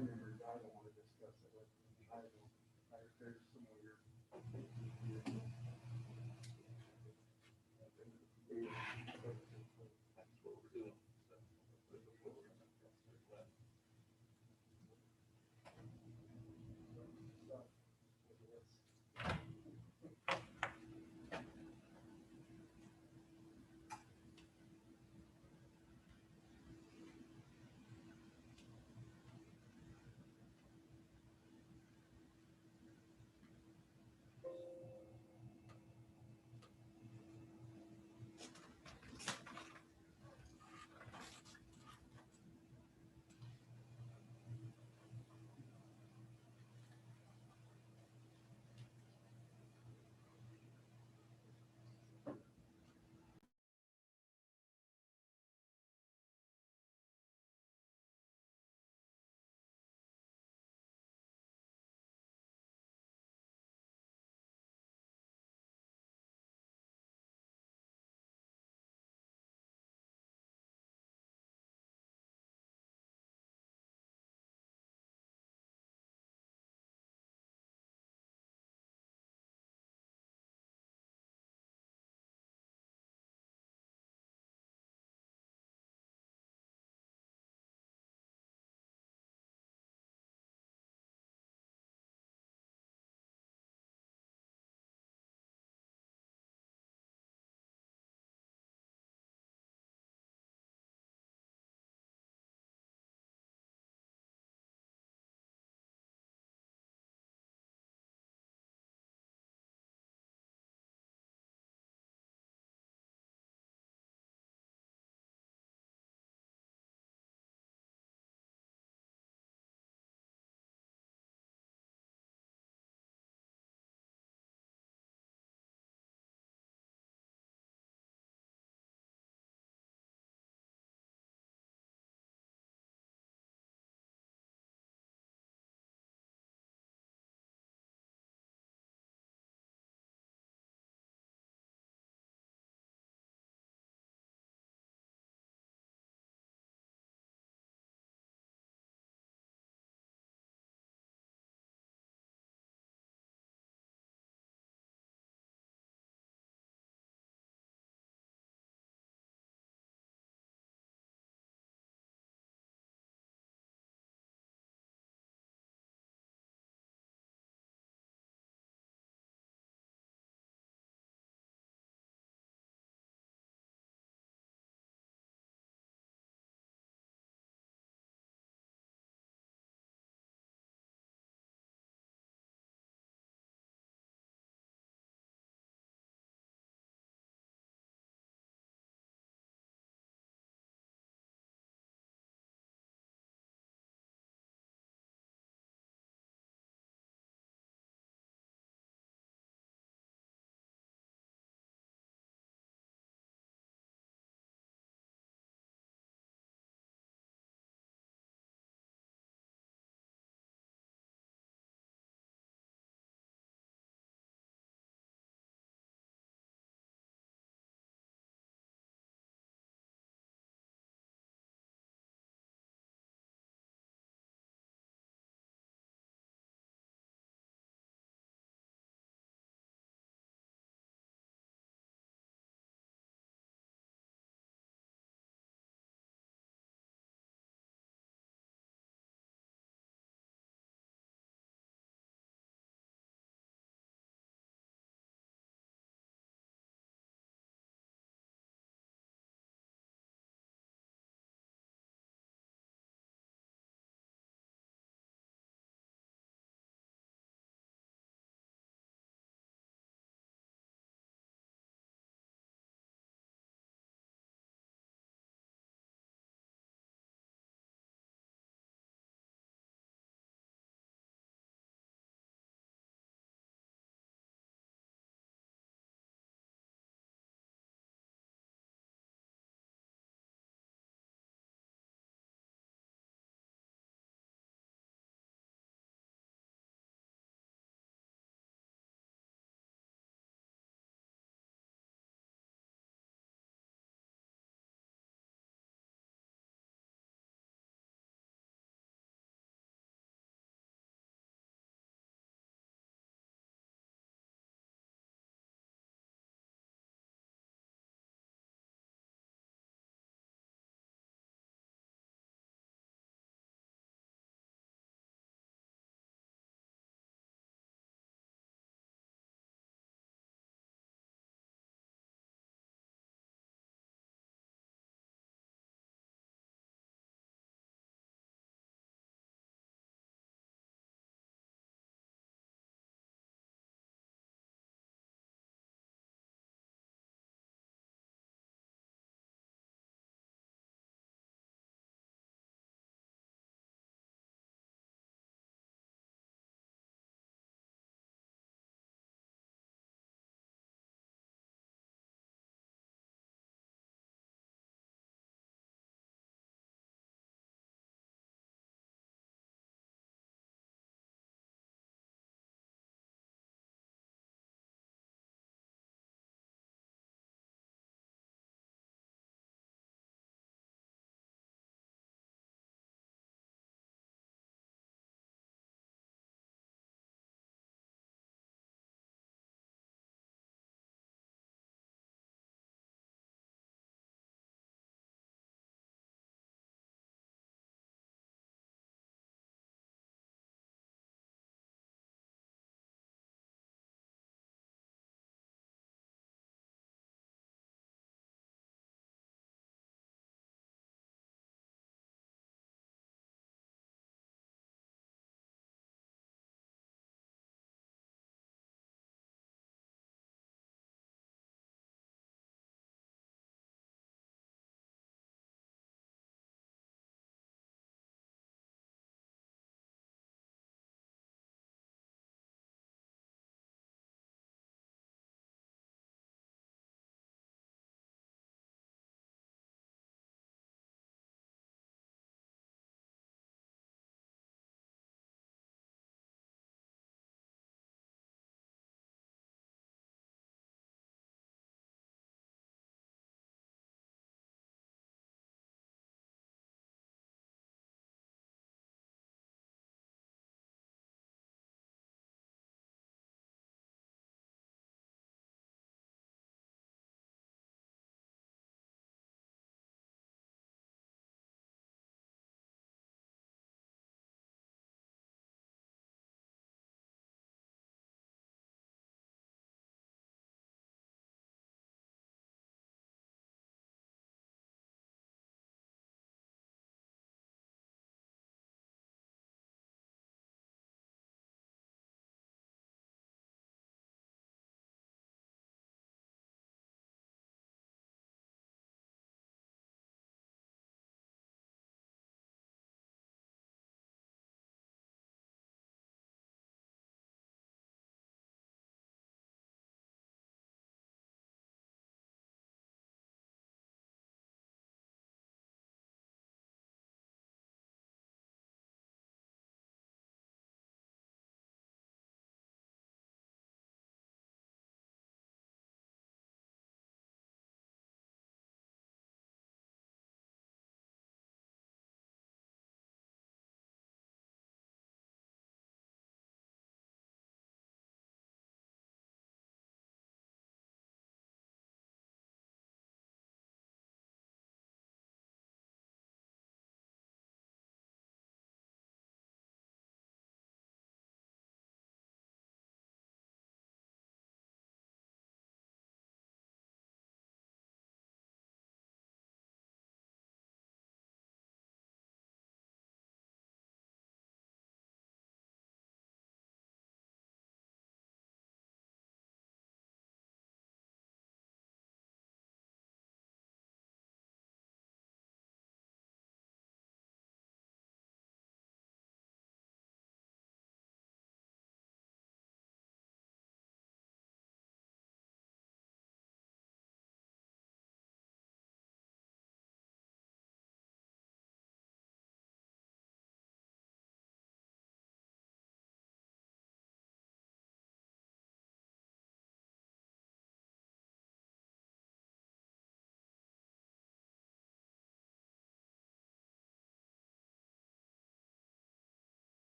members, I don't wanna discuss it with them. I don't, there's some weird. That's what we're doing.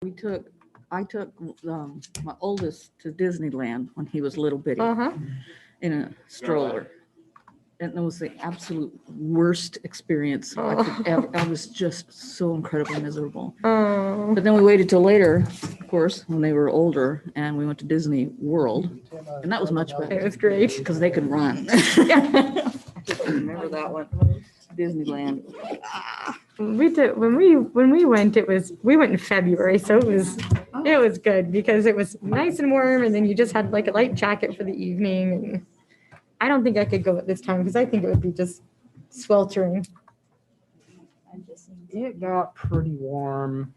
I took my oldest to Disneyland when he was little bitty Uh-huh. in a stroller. And it was the absolute worst experience I could ever. I was just so incredibly miserable. Oh. But then we waited till later, of course, when they were older, and we went to Disney World, and that was much better. It was great. Because they could run. Yeah. Remember that one? Disneyland. We did when we went. We went in February, so it was good because it was nice and warm, and then you just had like a light jacket for the evening. And I don't think I could go at this time because I think it would be just sweltering. It got pretty warm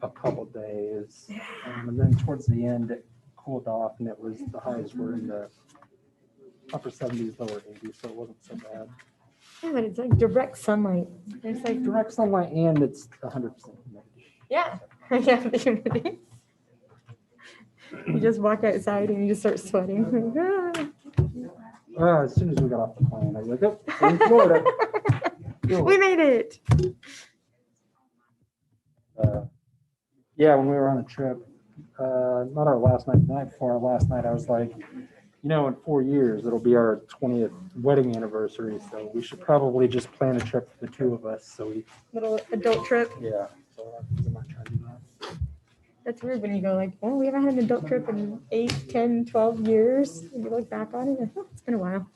a couple days, and then towards the end it cooled off, and the highs were in the upper 70s, lower 80s, so it wasn't so bad. Yeah, but it's like direct sunlight. It's like Direct sunlight, and it's 100% humidity. yeah, yeah, the humidity. You just walk outside and you just start sweating. As soon as we got off the plane, I was like, oh, we're in Florida. We made it. Yeah, when we were on a trip, not our last night, the night before our last night, I was like, in 4 years, it'll be our 20th wedding anniversary, so we should probably just plan a trip for the two of us. So Little adult trip. yeah, so we might try to do that. That's weird when you go like, oh, we haven't had an adult trip in 8, 10, 12 years. And you look back on it, and, oh, it's been a while.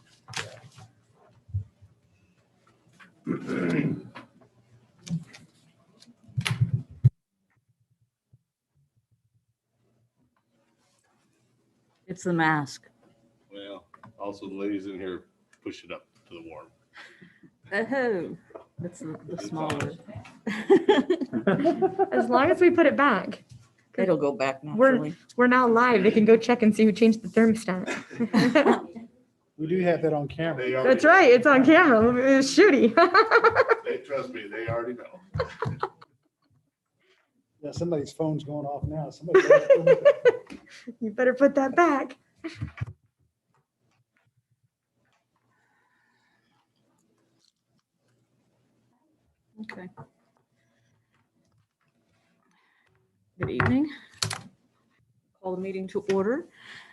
It's the mask. Well, also the ladies in here push it up to the warm. Oh, that's the smaller. As long as we put it back. It'll go back naturally. We're now live. They can go check and see who changed the thermostat. We do have that on camera. That's right. It's on camera. It's shooty. They trust me. They already know. Yeah, somebody's phone's going off now. Somebody. You better put that back. Okay. Good evening. Call the meeting to order.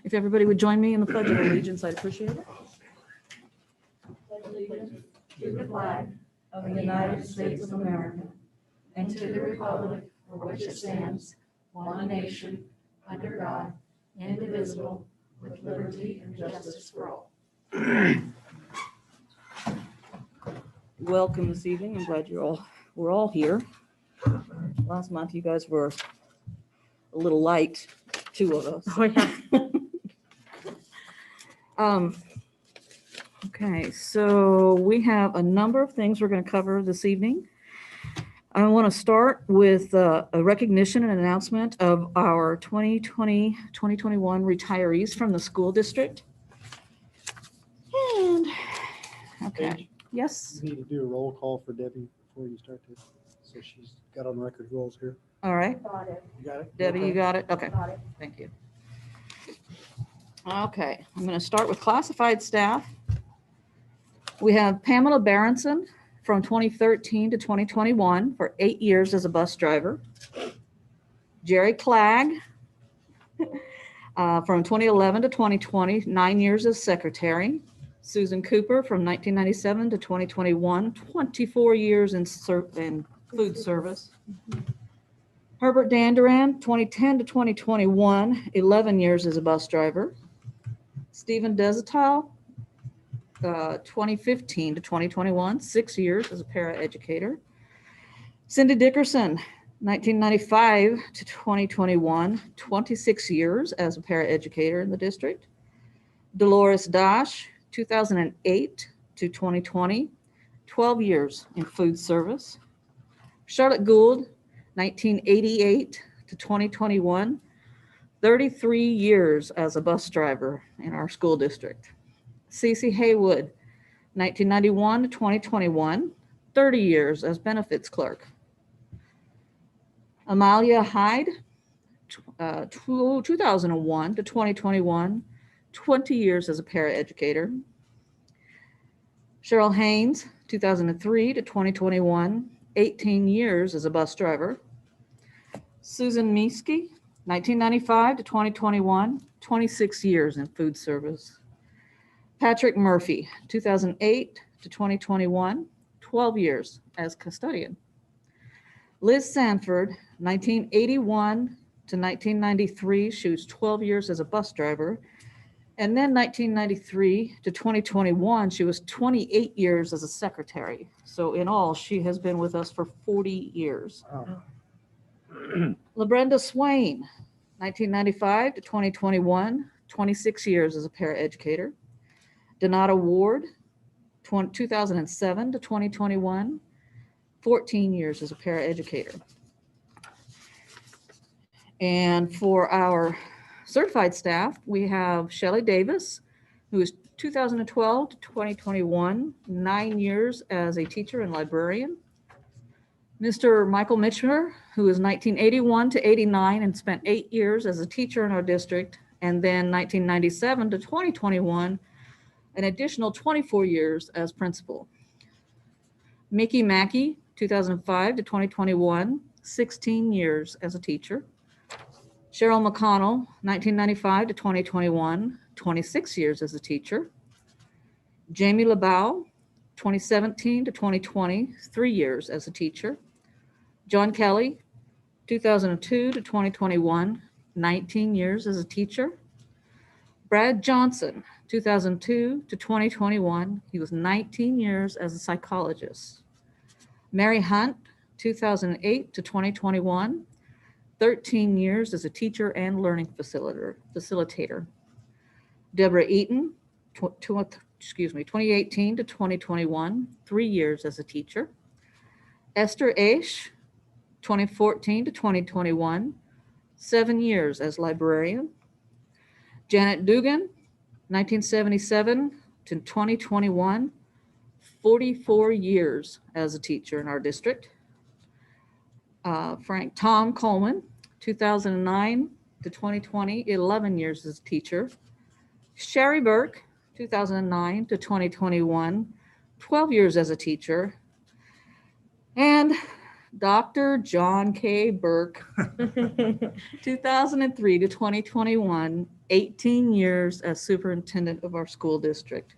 If everybody would join me in the Pledge of Allegiance, I'd appreciate it. Pledge allegiance to the flag of the United States of America and to the republic for which it stands, one nation, under God, indivisible, with liberty and justice for all. Welcome this evening. I'm glad we're all here. Last month you guys were a little light, 2 of us. Oh, yeah. Okay, so we have a number of things we're going to cover this evening. I want to start with a recognition and announcement of our 2020-2021 retirees from the school district. And, okay, yes. You need to do a roll call for Debbie before you start this. So she's got on record who all's here. All right. You got it? Debbie, Okay. you got it? Okay, thank you. Okay, I'm going to start with classified staff. We have Pamela Berenson from 2013 to 2021 for 8 years as a bus driver. Jerry Clegg from 2011 to 2020, 9 years as secretary. Susan Cooper from 1997 to 2021, 24 years in food service. Herbert Danduran, 2010 to 2021, 11 years as a bus driver. Stephen Desatal, 2015 to 2021, 6 years as a paraeducator. Cindy Dickerson, 1995 to 2021, 26 years as a paraeducator in the district. Dolores Dash, 2008 to 2020, 12 years in food service. Charlotte Gould, 1988 to 2021, 33 years as a bus driver in our school district. Cece Haywood, 1991 to 2021, 30 years as benefits clerk. Amalia Hyde, 2001 to 2021, 20 years as a paraeducator. Cheryl Haynes, 2003 to 2021, 18 years as a bus driver. Susan Meeske, 1995 to 2021, 26 years in food service. Patrick Murphy, 2008 to 2021, 12 years as custodian. Liz Sanford, 1981 to 1993, she was 12 years as a bus driver. And then 1993 to 2021, she was 28 years as a secretary. So in all, she has been with us for 40 years. Wow. LaBrenda Swain, 1995 to 2021, 26 years as a paraeducator. Donata Ward, 2007 to 2021, 14 years as a paraeducator. And for our certified staff, we have Shelley Davis, who is 2012 to 2021, 9 years as a teacher and librarian. Mr. Michael Mitchner, who is 1981 to 89 and spent 8 years as a teacher in our district, and then 1997 to 2021, an additional 24 years as principal. Mickey Mackey, 2005 to 2021, 16 years as a teacher. Cheryl McConnell, 1995 to 2021, 26 years as a teacher. Jamie LeBeau, 2017 to 2020, 3 years as a teacher. John Kelly, 2002 to 2021, 19 years as a teacher. Brad Johnson, 2002 to 2021, he was 19 years as a psychologist. Mary Hunt, 2008 to 2021, 13 years as a teacher and learning facilitator. Deborah Eaton, 2018 to 2021, 3 years as a teacher. Esther Aish, 2014 to 2021, 7 years as librarian. Janet Dugan, 1977 to 2021, 44 years as a teacher in our district. Tom Coleman, 2009 to 2020, 11 years as a teacher. Sherry Burke, 2009 to 2021, 12 years as a teacher. And Dr. John K. Burke, 2003 to 2021, 18 years as superintendent of our school district.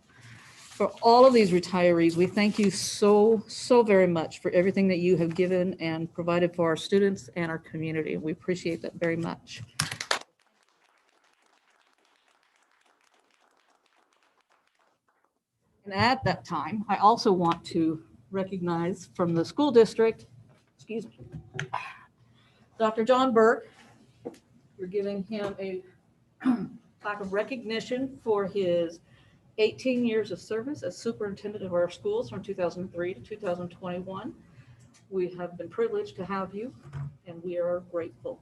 For all of these retirees, we thank you so very much for everything that you have given and provided for our students and our community. We appreciate that very much. And at that time, I also want to recognize from the school district, excuse me, Dr. John Burke. We're giving him a plaque of recognition for his 18 years of service as superintendent of our schools from 2003 to 2021. We have been privileged to have you, and we are grateful.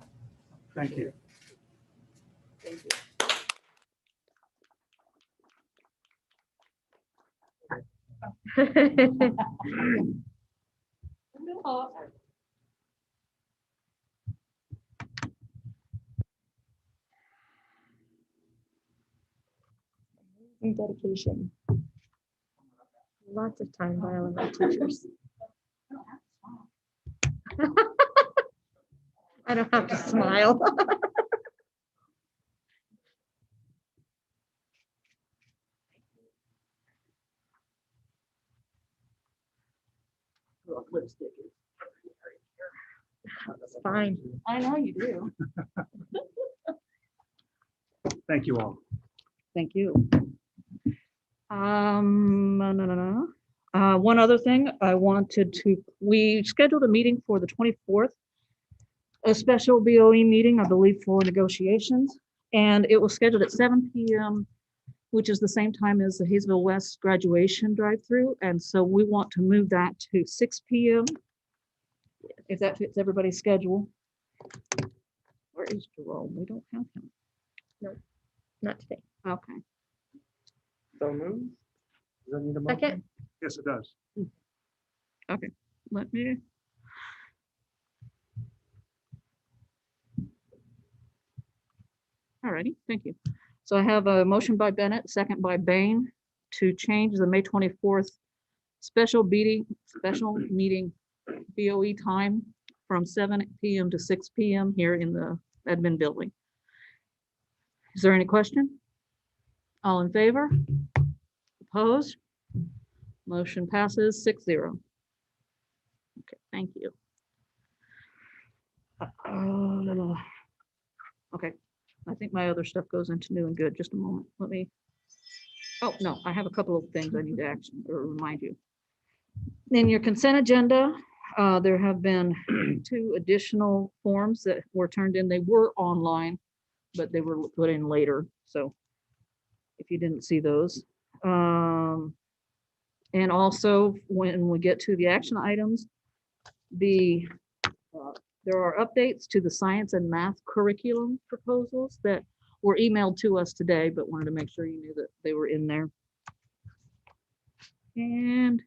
Thank you. Thank you. Dedication. Lots of time by all of our teachers. I don't have to smile. Lipstick is It's fine. I know you do. Thank you all. Thank you. One other thing I wanted to, we scheduled a meeting for the 24th, a special BOE meeting, I believe, for negotiations. And it was scheduled at 7 p.m., which is the same time as the Haysville West graduation drive-through. And so we want to move that to 6 p.m. if that fits everybody's schedule. Where is Jerome? We don't have him. Not today. Okay. So moved. Does that need a motion? Second. Yes, it does. Let me. All righty, thank you. So I have a motion by Bennett, second by Bain, to change the May 24th special meeting BOE time from 7 p.m. to 6 p.m. here in the admin building. Is there any question? All in favor? Opposed? Motion passes 6-0. Okay, thank you. Okay, I think my other stuff goes into new and good. Just a moment. Let me. Oh, no, I have a couple of things I need to action or remind you. In your consent agenda, there have been 2 additional forms that were turned in. They were online, but they were put in later. So if you didn't see those. And also when we get to the action items, there are updates to the science and math curriculum proposals that were emailed to us today, but wanted to make sure you knew that they were in there. And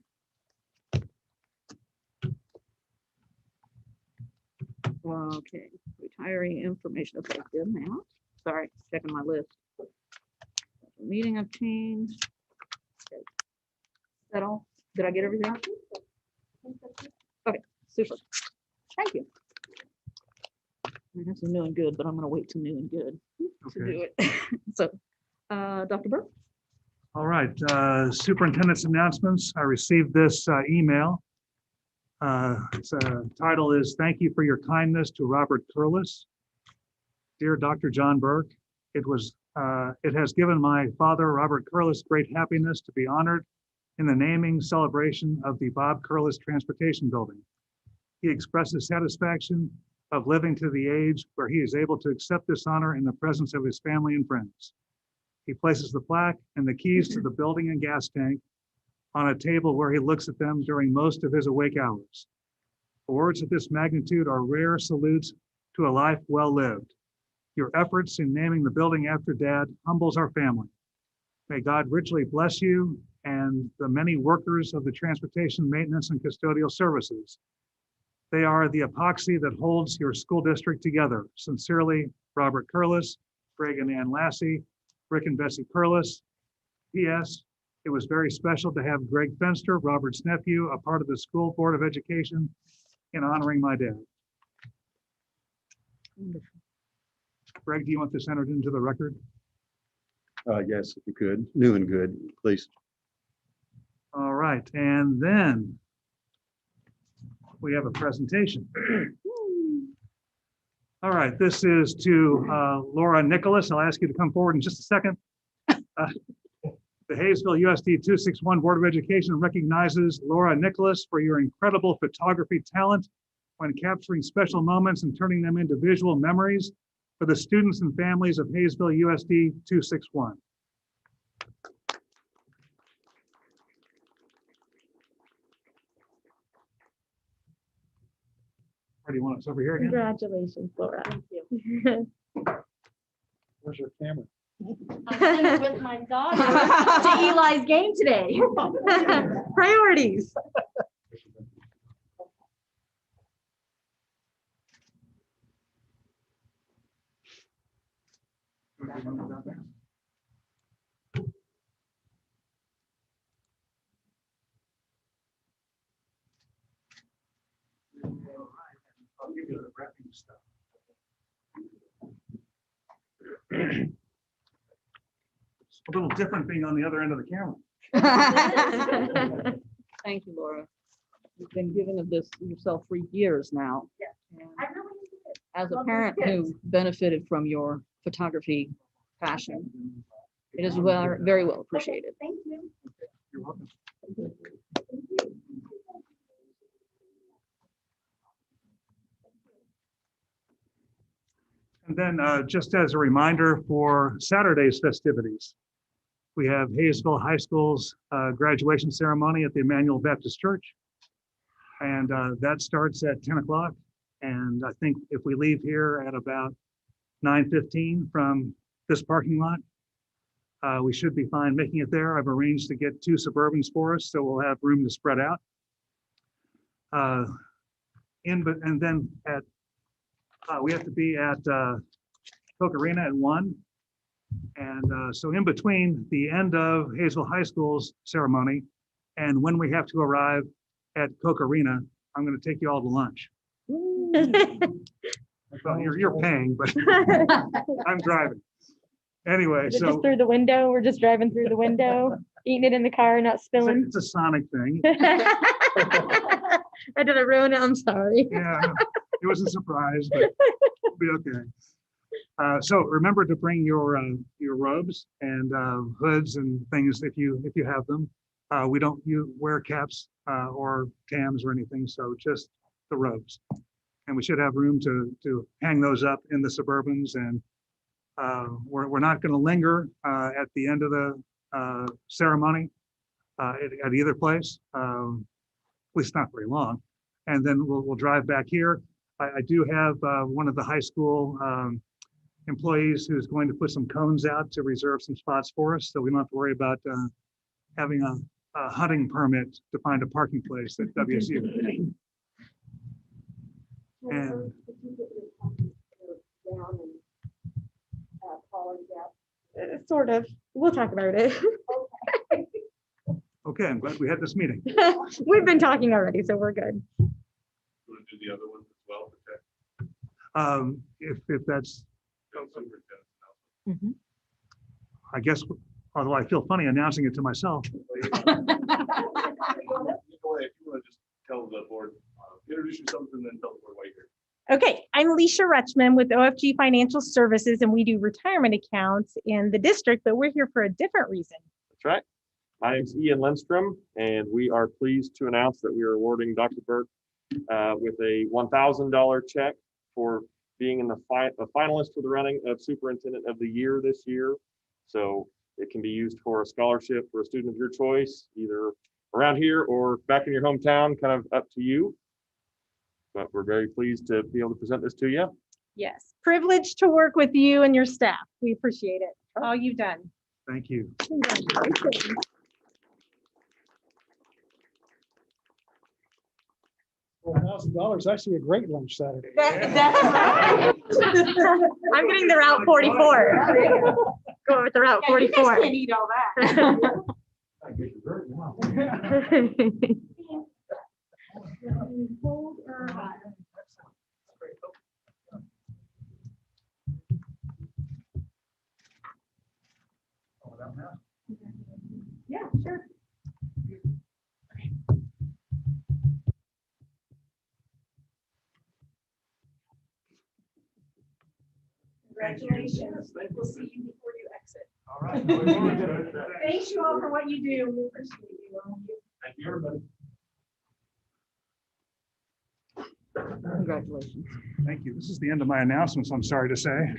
okay, retiree information. Okay, did that. Sorry, checking my list. Meeting of changed. Okay. Is that all? Did I get everything? Okay, super. Thank you. This is new and good, but I'm going to wait till new and good to do it. So, Dr. Burke? All right, superintendent's announcements. I received this email. Its title is "Thank you for your kindness to Robert Curlis." Dear Dr. John Burke, it has given my father, Robert Curlis, great happiness to be honored in the naming celebration of the Bob Curlis Transportation Building. He expresses satisfaction of living to the age where he is able to accept this honor in the presence of his family and friends. He places the plaque and the keys to the building and gas tank on a table where he looks at them during most of his awake hours. Awards of this magnitude are rare salutes to a life well lived. Your efforts in naming the building after Dad humbles our family. May God richly bless you and the many workers of the transportation maintenance and custodial services. They are the epoxy that holds your school district together. Sincerely, Robert Curlis, Greg and Ann Lassie, Rick and Bessie Curlis. P.S. It was very special to have Greg Fenster, Robert's nephew, a part of the School Board of Education in honoring my dad. Wonderful. Greg, do you want this entered into the record? Yes, if you could, new and good, please. All right, and then we have a presentation. All right, this is to Laura Nicholas. I'll ask you to come forward in just a second. The Haysville USD 261 Board of Education recognizes Laura Nicholas for your incredible photography talent when capturing special moments and turning them into visual memories for the students and families of Haysville USD 261. Where do you want us over here again? Congratulations, Laura. Thank you. Where's your camera? I'm with my daughter to Eli's game today. Priorities. I'll give you the wrapping stuff. It's a little different being on the other end of the camera. Thank you, Laura. You've been giving of this yourself for years now. Yeah. And I really enjoyed it. as a Love parent these kids. who benefited from your photography passion, it is very well appreciated. Thank you. You're welcome. And then just as a reminder for Saturday's festivities, we have Haysville High School's graduation ceremony at the Emmanuel Baptist Church. And that starts at 10 o'clock. And I think if we leave here at about 9:15 from this parking lot, we should be fine making it there. I've arranged to get 2 Suburbans for us, so we'll have room to spread out. And then at we have to be at Coke Arena at 1. And so in between the end of Haysville High School's ceremony and when we have to arrive at Coke Arena, I'm going to take you all to lunch. Well, you're paying, but I'm driving. Anyway, Is it so just through the window? We're just driving through the window, eating it in the car, not spilling. it's a Sonic thing. I didn't ruin it. I'm sorry. Yeah, it was a surprise, but it'll be okay. So remember to bring your robes and hoods and things if you have them. We don't wear caps or tams or anything, so just the robes. And we should have room to hang those up in the Suburbans. And we're not going to linger at the end of the ceremony at either place, at least not very long. And then we'll drive back here. I do have one of the high school employees who's going to put some cones out to reserve some spots for us, so we don't have to worry about having a hunting permit to find a parking place at WSU. And Sort of. We'll talk about it. okay, I'm glad we had this meeting. We've been talking already, so we're good. You want to do the other ones as well? If that's, Mhm. I guess, although I feel funny announcing it to myself. If you want to just tell the board, introduce yourself and then tell the board why you're here. Okay, I'm Alicia Rutschman with OFG Financial Services, and we do retirement accounts in the district, but we're here for a different reason. That's right. My name's Ian Lindstrom, and we are pleased to announce that we are awarding Dr. Burke with a $1,000 check for being in the finalist for the running of Superintendent of the Year this year. So it can be used for a scholarship for a student of your choice, either around here or back in your hometown, kind of up to you. But we're very pleased to be able to present this to you. Yes, privileged to work with you and your staff. We appreciate it, all you've done. Thank you. Congratulations. $1,000, actually a great lunch Saturday. That's right. I'm getting the Route 44. Go with the Route 44. Can't eat all that. Cold or hot? Yeah, sure. Congratulations. We'll see you before you exit. All right. Thanks you all for what you do. We appreciate you. Thank you, everybody. Congratulations. Thank you. This is the end of my announcements, I'm sorry to say.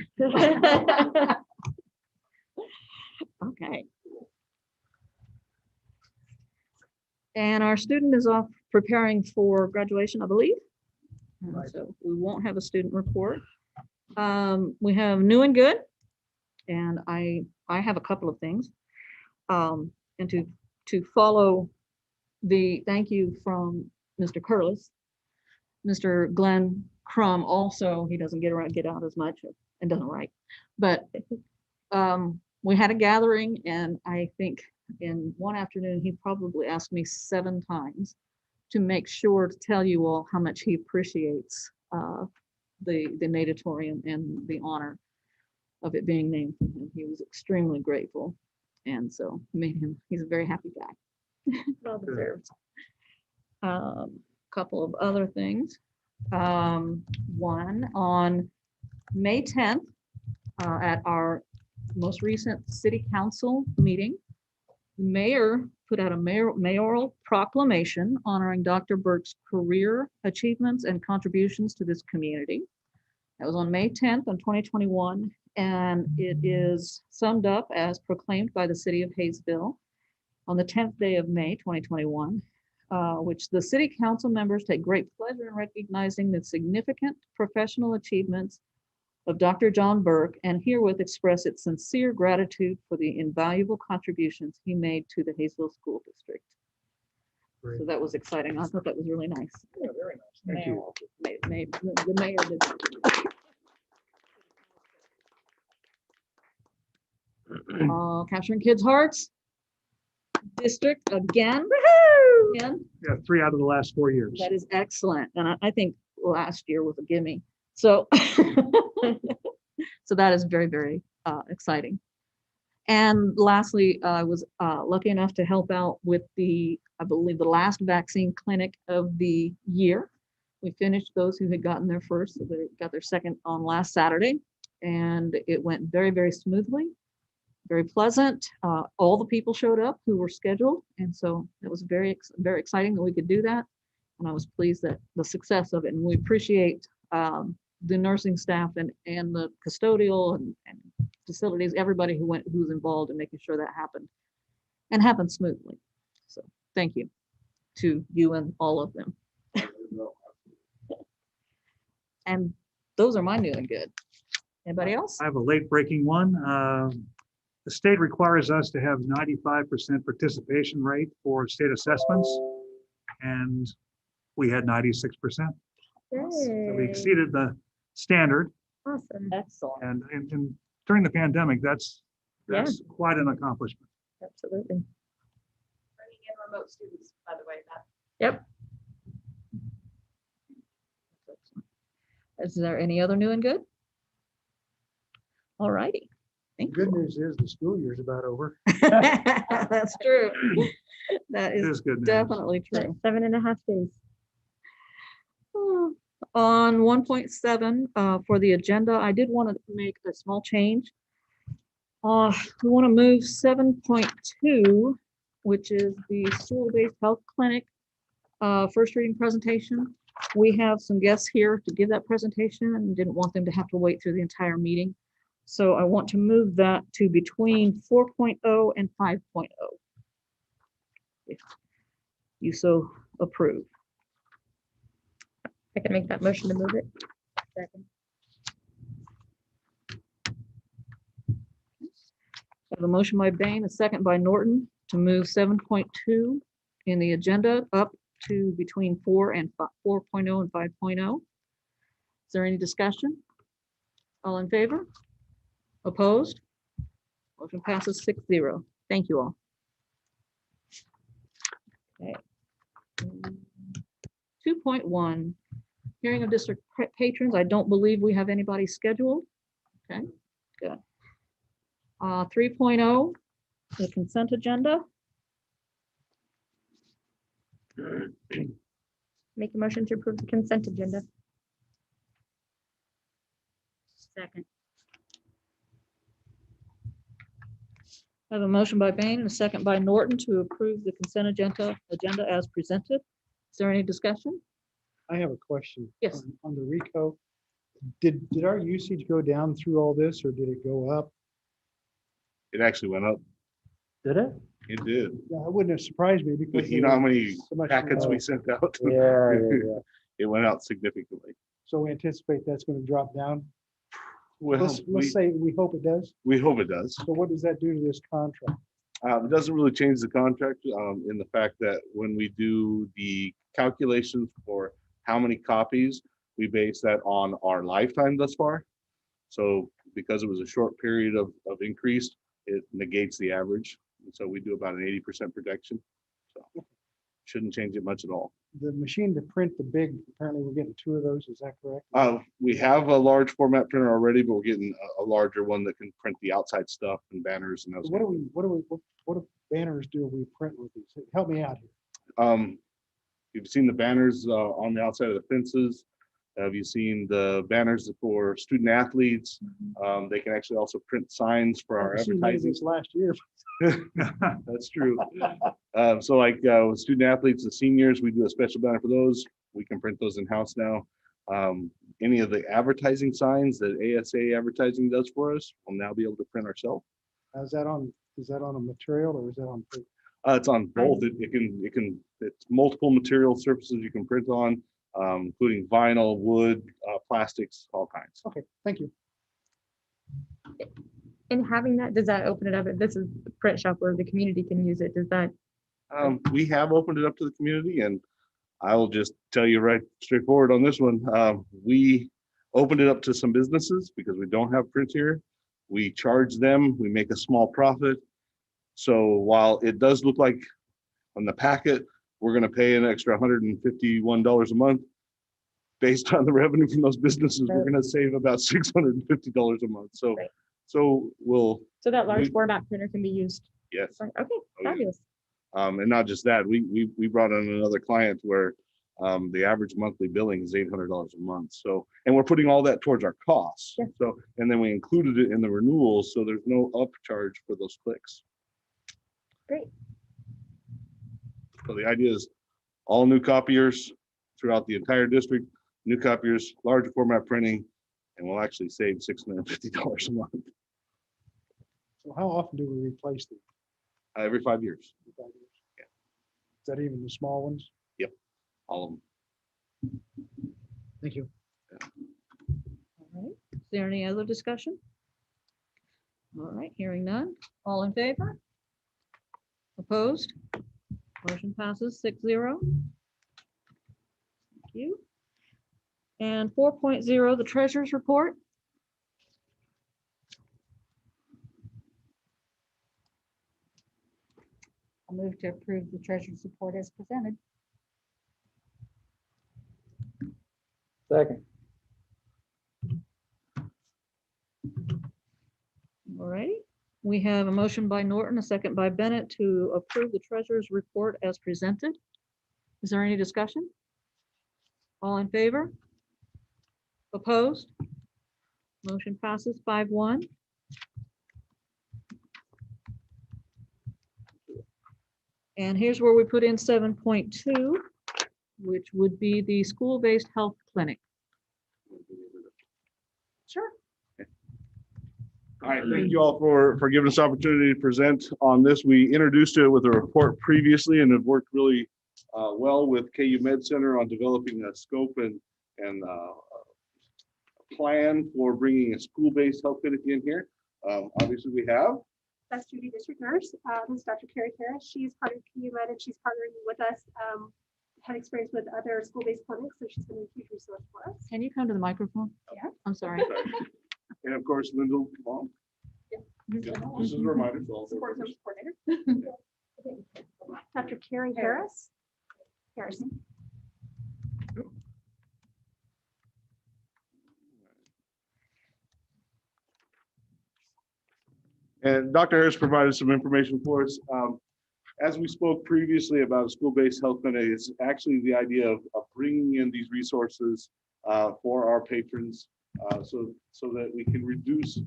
Okay. And our student is off preparing for graduation, I believe. And so we won't have a student report. We have new and good. And I have a couple of things. And to follow the thank you from Mr. Curlis, Mr. Glenn Crum also, he doesn't get out as much and doesn't write. But we had a gathering, and I think in one afternoon, he probably asked me 7 times to make sure to tell you all how much he appreciates the natatorium and the honor of it being named for him. He was extremely grateful. And so he's a very happy guy. Well deserved. Couple of other things. One, on May 10th, at our most recent city council meeting, the mayor put out a mayoral proclamation honoring Dr. Burke's career achievements and contributions to this community. That was on May 10th of 2021, and it is summed up as proclaimed by the city of Haysville on the 10th day of May 2021, which the city council members take great pleasure in recognizing the significant professional achievements of Dr. John Burke, and herewith express its sincere gratitude for the invaluable contributions he made to the Haysville School District. Great. So that was exciting. I thought that was really nice. Yeah, very nice. Thank you. The mayor did that. Capturing kids' hearts. District again. Again. Yeah, 3 out of the last 4 years. That is excellent. And I think last year was a gimme. So, so that is very, very exciting. And lastly, I was lucky enough to help out with I believe, the last vaccine clinic of the year. We finished those who had gotten their first, so they got their second on last Saturday, and it went very, very smoothly, very pleasant. All the people showed up who were scheduled, and so it was very, very exciting that we could do that. And I was pleased that the success of it, and we appreciate the nursing staff and the custodial and facilities, everybody who's involved in making sure that happened and happened smoothly. So thank you to you and all of them. And those are my new and good. Anybody else? I have a late breaking one. The state requires us to have 95% participation rate for state assessments, and we had 96%. So we Yay. exceeded the standard, Awesome. Excellent. and during the pandemic, that's quite an accomplishment. Absolutely. Bringing in remote students, by the way, Matt. Yep. Is there any other new and good? All righty. Thank Good you. news is the school year's about over. That's true. That It is is good news. definitely true. 7.5 days. On 1.7 for the agenda, I did want to make a small change. We want to move 7.2, which is the school-based health clinic first reading presentation. We have some guests here to give that presentation and didn't want them to have to wait through the entire meeting. So I want to move that to between 4.0 and 5.0. If you so approve. I can make that motion to move it. Second. I have a motion by Bain, a second by Norton to move 7.2 in the agenda up to between 4.0 and 5.0. Is there any discussion? All in favor? Opposed? Motion passes 6-0. Thank you all. Okay. 2.1, hearing of district patrons. I don't believe we have anybody scheduled. Okay, good. 3.0, the consent agenda. Make a motion to approve the consent agenda. Second. I have a motion by Bain and a second by Norton to approve the consent agenda as presented. Is there any discussion? I have a question. Yes. On the RICO, did our usage go down through all this or did it go up? It actually went up. Did it? It did. Yeah, it wouldn't have surprised me because. You know how many so much packets we more. sent out? Yeah, yeah. It went out significantly. So we anticipate that's going to drop down. Well, Let's say we hope it does. we hope it does. So what does that do to this contract? It doesn't really change the contract in the fact that when we do the calculations for how many copies, we base that on our lifetime thus far. So because it was a short period of increase, it negates the average. And so we do about an 80% protection. So shouldn't change it much at all. The machine to print the big, apparently we're getting 2 of those, is that correct? We have a large format printer already, but we're getting a larger one that can print the outside stuff and banners and those. What do banners do we print with these? Help me out here. You've seen the banners on the outside of the fences. Have you seen the banners for student athletes? They can actually also print signs for our I've seen one of advertising. these last year. That's true. So like with student athletes, the seniors, we do a special banner for those. We can print those in-house now. Any of the advertising signs that ASA advertising does for us, we'll now be able to print ourselves. Is that on a material or is that on? It's on both. It's multiple material surfaces you can print on, including vinyl, wood, plastics, all kinds. Okay, thank you. And having that, does that open it up? If this is a print shop where the community can use it, does that? We have opened it up to the community, and I will just tell you right straightforward on this one. We opened it up to some businesses because we don't have print here. We charge them, we make a small profit. So while it does look like on the packet, we're going to pay an extra $151 a month, based on the revenue from those businesses, we're gonna save about $650 a month. So, Right. so we'll, So that large We- format printer can be used. yes. Okay, yeah. fabulous. And not just that, we brought on another client where the average monthly billing is $800 a month. So, and we're putting all that towards our costs. Yeah. So, and then we included it in the renewals, so there's no upcharge for those clicks. Great. So the idea is all new copiers throughout the entire district, new copiers, large format printing, and we'll actually save $650 a month So how often do we replace them? every 5 years. Yeah. Is that even the small ones? All of them. Thank you. All right. Is there any other discussion? All right, hearing none. All in favor? Opposed? Motion passes 6-0. Thank you. And 4.0, the treasurer's report. I'll move to approve the treasurer's report as presented. Second. All righty. We have a motion by Norton, a second by Bennett to approve the treasurer's report as presented. Is there any discussion? All in favor? Opposed? Motion passes 5-1. And here's where we put in 7.2, which would be the school-based health clinic. Sure. All right, thank you all for giving us opportunity to present on this. We introduced it with a report previously and have worked really well with KU Med Center on developing a scope and a plan for bringing a school-based health clinic in here. Obviously, we have. That's Judy, district nurse. This is Dr. Carrie Harris. She's part of KU Med and she's partnering with us. Had experience with other school-based clinics, so she's been a huge resource for us. Can you come to the microphone? Yeah. I'm sorry. And of course, Lyndall, come on. This is a reminder. for all Support board service coordinator. Dr. Carrie Harris. Harrison. And Dr. Harris provided some information for us. As we spoke previously about a school-based health clinic, it's actually the idea of bringing in these resources for our patrons so that we can reduce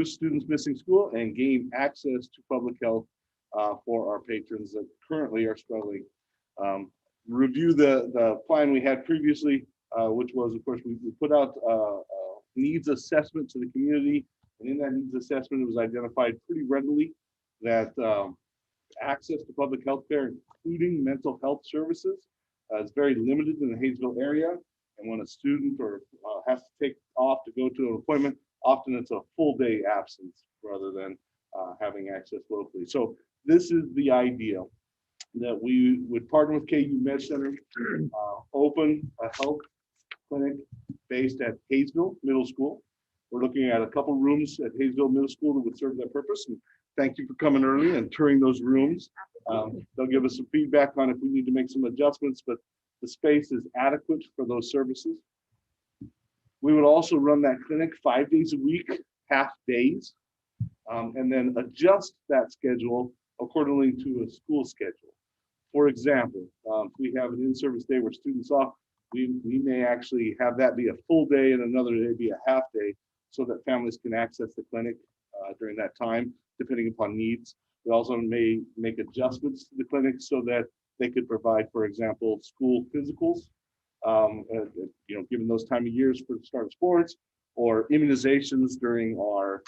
students missing school and gain access to public health for our patrons that currently are struggling. Review the plan we had previously, which was, of course, we put out needs assessment to the community. And in that needs assessment, it was identified pretty readily that access to public health care, including mental health services, is very limited in the Haysville area. And when a student has to take off to go to an appointment, often it's a full day absence rather than having access locally. So this is the idea, that we would partner with KU Med Center, open a health clinic based at Haysville Middle School. We're looking at a couple rooms at Haysville Middle School that would serve that purpose. And thank you for coming early and touring those rooms. They'll give us some feedback on if we need to make some adjustments, but the space is adequate for those services. We would also run that clinic 5 days a week, half days, and then adjust that schedule accordingly to a school schedule. For example, if we have an in-service day where students off, we may actually have that be a full day and another day be a half day so that families can access the clinic during that time, depending upon needs. We also may make adjustments to the clinic so that they could provide, for example, school physicals, given those time of years for the start of sports, or immunizations during our,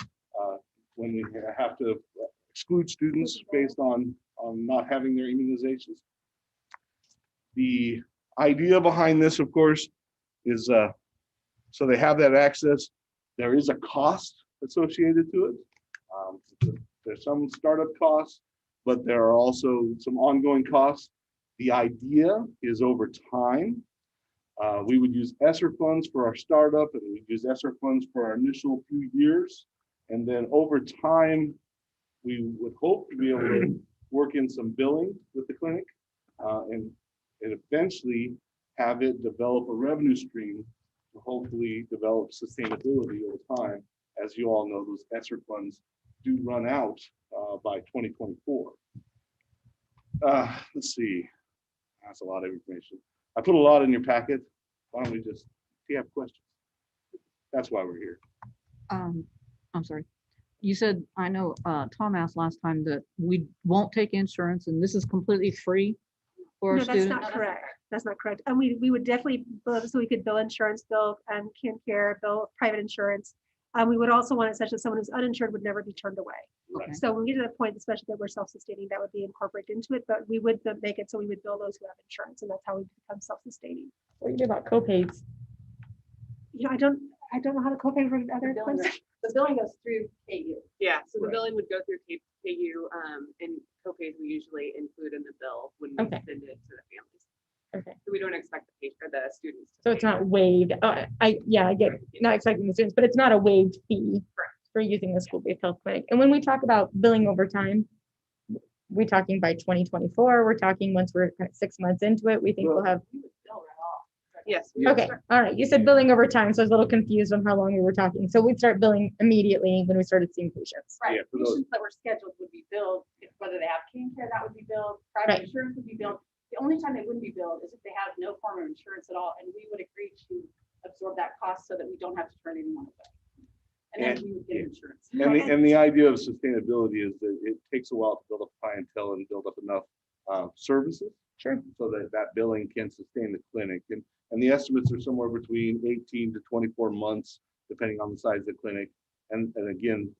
when we have to exclude students based on not having their immunizations. The idea behind this, of course, is so they have that access. There is a cost associated to it. There's some startup costs, but there are also some ongoing costs. The idea is over time, we would use ESSER funds for our startup, and we'd use ESSER funds for our initial few years. And then over time, we would hope to be able to work in some billing with the clinic and eventually have it develop a revenue stream to hopefully develop sustainability over time. As you all know, those ESSER funds do run out by 2024. Let's see, that's a lot of information. I put a lot in your packet. Why don't we just, if you have questions? That's why we're here. I'm sorry. You said, I know Tom asked last time that we won't take insurance and this is completely free for our No, that's students. not correct. That's not correct. And we would definitely, so we could bill insurance, bill care, bill private insurance. We would also want it such that someone who's uninsured would never be turned away. Okay. So when we get to the point, especially that we're self-sustaining, that would be incorporated into it, but we would make it so we would bill those who have insurance, and that's how we become self-sustaining. What do you do about co-pays? You know, I don't know how to copay for other billing plans. The billing goes through KU. Yeah, so the Right. billing would go through KU, and co-pays we usually include in the bill when we Okay. send it to the families. Okay. So we don't expect the patient or the students. to So it's pay. not waived. I get not expecting the students, but it's not a waived fee for using the school-based health clinic. And when we talk about billing over time, we're talking by 2024, we're talking once we're kind of 6 months into it, we think we'll have, We would bill right off. Yes. we would okay, start- all right. You said billing over time, so I was a little confused on how long we were talking. So we'd start billing immediately when we started seeing patients. Right, Yeah, for those- patients that were scheduled would be billed, whether they have care, that would be billed, Right. private insurance would be billed. The only time they wouldn't be billed is if they have no form of insurance at all, and we would agree to absorb that cost so that we don't have to turn anyone away. And then And- we would get insurance. And the idea of sustainability is that it takes a while to build up clientele and build up enough services. Sure. So that billing can sustain the clinic. And the estimates are somewhere between 18 to 24 months, depending on the size of the clinic. And again,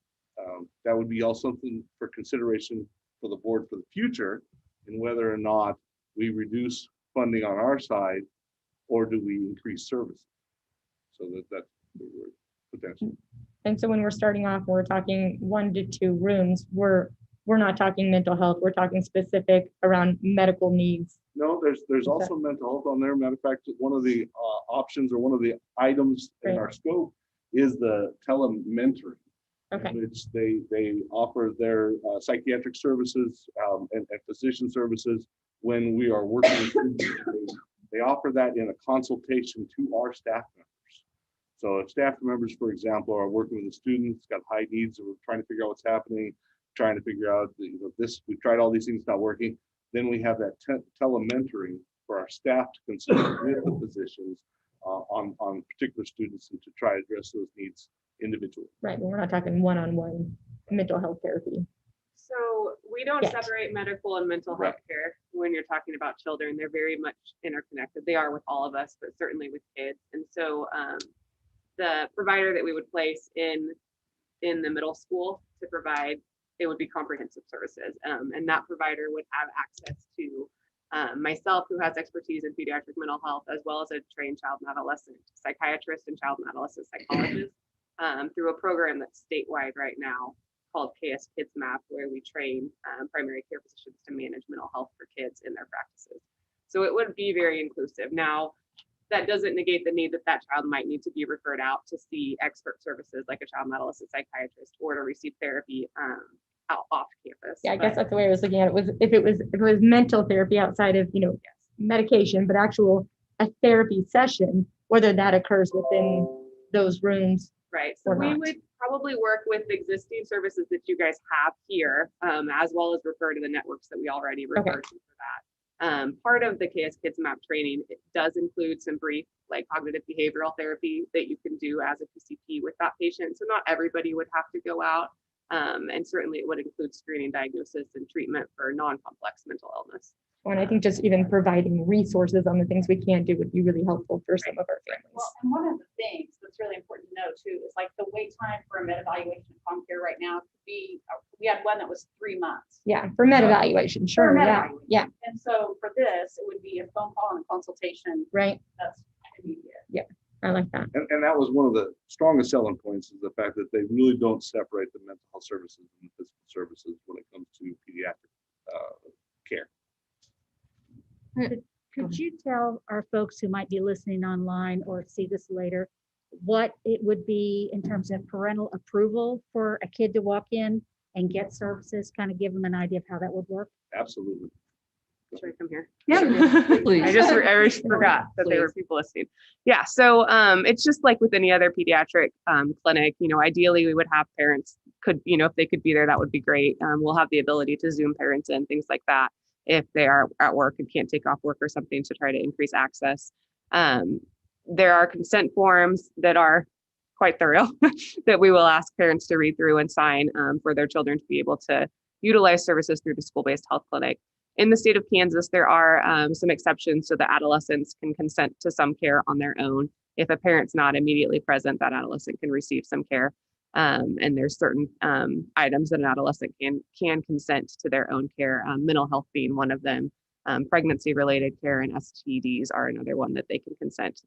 that would be all something for consideration for the board for the future, and whether or not we reduce funding on our side, or do we increase services? So that's potential. And so when we're starting off, we're talking 1 to 2 rooms, we're not talking mental health, we're talking specific around medical needs. No, there's also mental health on there. Matter of fact, one of the options or one of the items in Right. our scope is the telementoring. Okay, Which they offer their psychiatric services and physician services when we are working with students. They offer that in a consultation to our staff members. So if staff members, for example, are working with a student who's got high needs, and we're trying to figure out what's happening, trying to figure out, this, we've tried all these things, not working, then we have that telementoring for our staff to consult with the physicians on particular students and to try to address those needs individually. right, but we're not talking one-on-one mental health therapy. So we don't Yes. separate medical and mental Right. health care when you're talking about children. They're very much interconnected. They are with all of us, but certainly with kids. And so the provider that we would place in the middle school to provide, it would be comprehensive services. And that provider would have access to myself, who has expertise in pediatric mental health, as well as a trained child and adolescent psychiatrist and child and adolescent psychologist through a program that's statewide right now called KS Kids Map, where we train primary care physicians to manage mental health for kids in their practices. So it would be very inclusive. Now, that doesn't negate the need that child might need to be referred out to see expert services like a child and adolescent psychiatrist, or to receive therapy out off campus. Yeah, I guess that's the way I was looking at it, was if it was mental therapy outside of, medication, but a therapy session, whether that occurs within those rooms. Right, so or we not. would probably work with existing services that you guys have here, as well as refer to the networks that we already refer to for that. Part of the KS Kids Map training, it does include some brief, like cognitive behavioral therapy that you can do as a PCP with that patient. So not everybody would have to go out. And certainly it would include screening, diagnosis, and treatment for non-complex mental illness. And I think just even providing resources on the things we can do would be really helpful for some of our families. Well, and one of the things that's really important to know too is like the wait time for a med evaluation in home care right now could be, we had one that was 3 months. Yeah, for med evaluation, For sure, med yeah, evaluation. yeah, And so for this, it would be a phone call and a consultation right, that's immediate. I like that. And that was one of the strongest selling points, is the fact that they really don't separate the mental health services and the physical services when it comes to pediatric care. Could you tell our folks who might be listening online or see this later, what it would be in terms of parental approval for a kid to walk in and get services, kind of give them an idea of how that would work? Absolutely. Should I come here? Yeah. Please. I just forgot that there were Please. people listening. Yeah, so it's just like with any other pediatric clinic, ideally we would have parents if they could be there, that would be great. We'll have the ability to Zoom parents in, things like that, if they are at work and can't take off work or something to try to increase access. There are consent forms that are quite thorough that we will ask parents to read through and sign for their children to be able to utilize services through the school-based health clinic. In the state of Kansas, there are some exceptions so that adolescents can consent to some care on their own. If a parent's not immediately present, that adolescent can receive some care. And there's certain items that an adolescent can consent to their own care, mental health being one of them. Pregnancy-related care and STDs are another one that they can consent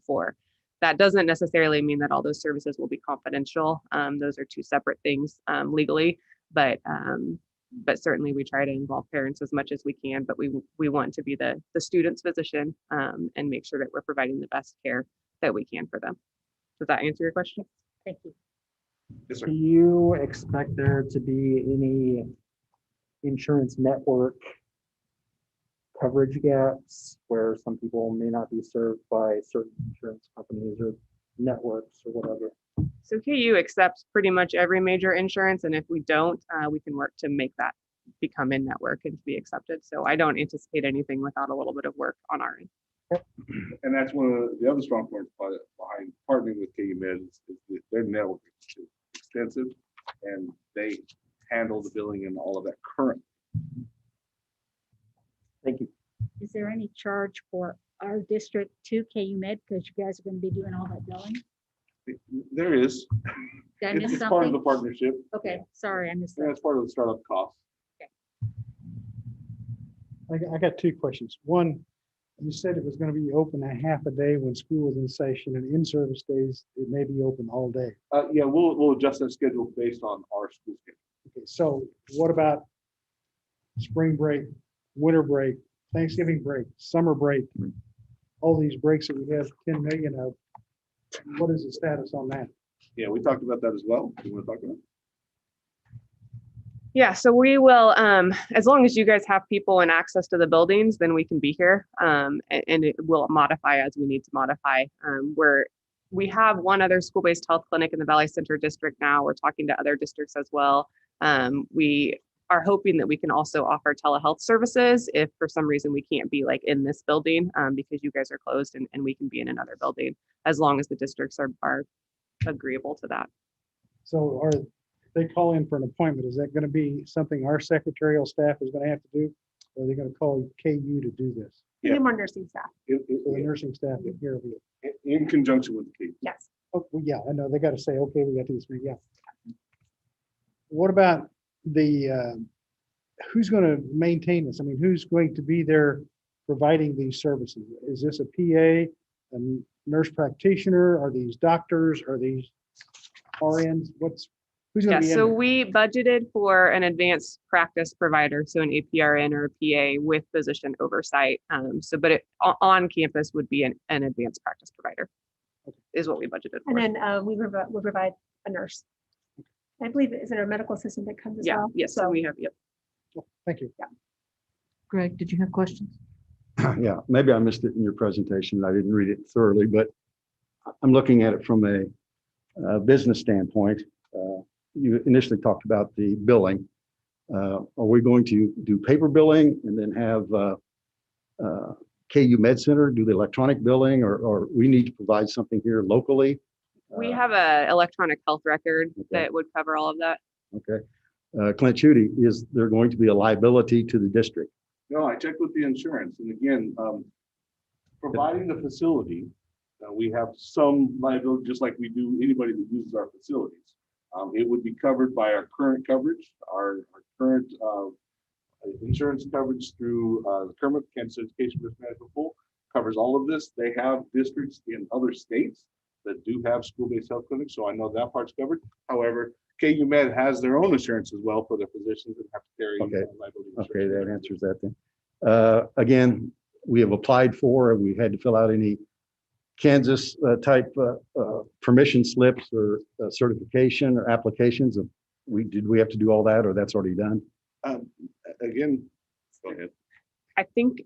for. That doesn't necessarily mean that all those services will be confidential. Those are two separate things legally, but certainly we try to involve parents as much as we can, but we want to be the student's physician and make sure that we're providing the best care that we can for them. Does that answer your question? Thank you. Yes, sir. Do you expect there to be any insurance network coverage gaps where some people may not be served by certain insurance companies or networks or whatever? So KU accepts pretty much every major insurance, and if we don't, we can work to make that become in network and to be accepted. So I don't anticipate anything without a little bit of work on our end. And that's one of the other strong points behind partnering with KU Med is that their network is extensive and they handle the billing and all of that currently. Thank you. Is there any charge for our district to KU Med because you guys are going to be doing all that billing? There is. Did I miss It's part of the something? partnership. Okay, sorry, I missed Yeah, that. it's part of the startup cost. I got two questions. One, you said it was going to be open a half a day when school was in session, and in-service days, it may be open all day. Yeah, we'll adjust that schedule based on our school schedule. Okay, so what about spring break, winter break, Thanksgiving break, summer break? All these breaks that we have 10 million of, what is the status on that? Yeah, we talked about that as well. You want to talk about it? Yeah, so we will, as long as you guys have people and access to the buildings, then we can be here. And it will modify as we need to modify. We have one other school-based health clinic in the Valley Center district now. We're talking to other districts as well. We are hoping that we can also offer telehealth services if for some reason we can't be like in this building because you guys are closed and we can be in another building as long as the districts are agreeable to that. So they call in for an appointment, is that going to be something our secretarial staff is going to have to do? Or are they going to call KU to do this? We need more nursing staff. So the nursing staff will hear of it. In conjunction with the KU. Yes. Oh, well, yeah, I know, they got to say, okay, we got these, yeah. What about who's going to maintain this? I mean, who's going to be there providing these services? Is this a PA, a nurse practitioner? Are these doctors? Are these RNs? Who's going Yeah, to be in so there? we budgeted for an advanced practice provider, so an APRN or a PA with physician oversight. But on campus would be an advanced practice provider is what we budgeted for. And then we provide a nurse. I believe it is in our medical assistant that comes as Yeah, well. yes, so we have, yep. Thank you. Greg, did you have questions? Yeah, maybe I missed it in your presentation. I didn't read it thoroughly, but I'm looking at it from a business standpoint. You initially talked about the billing. Are we going to do paper billing and then have KU Med Center do the electronic billing, or we need to provide something here locally? We have a electronic health record that would cover all of that. Okay. Clint Chudy, is there going to be a liability to the district? No, I checked with the insurance, and again, providing the facility, we have some liability, just like we do anybody that uses our facilities. It would be covered by our current coverage, our current insurance coverage through the Kermit, Kansas Education Risk Management Pool covers all of this. They have districts in other states that do have school-based health clinics, so I know that part's covered. However, KU Med has their own insurance as well for their physicians that have to carry liability insurance. Okay, that answers that then. Again, we have applied for, and we had to fill out any Kansas type permission slips or certification or applications. Did we have to do all that, or that's already done? Again, go ahead. I think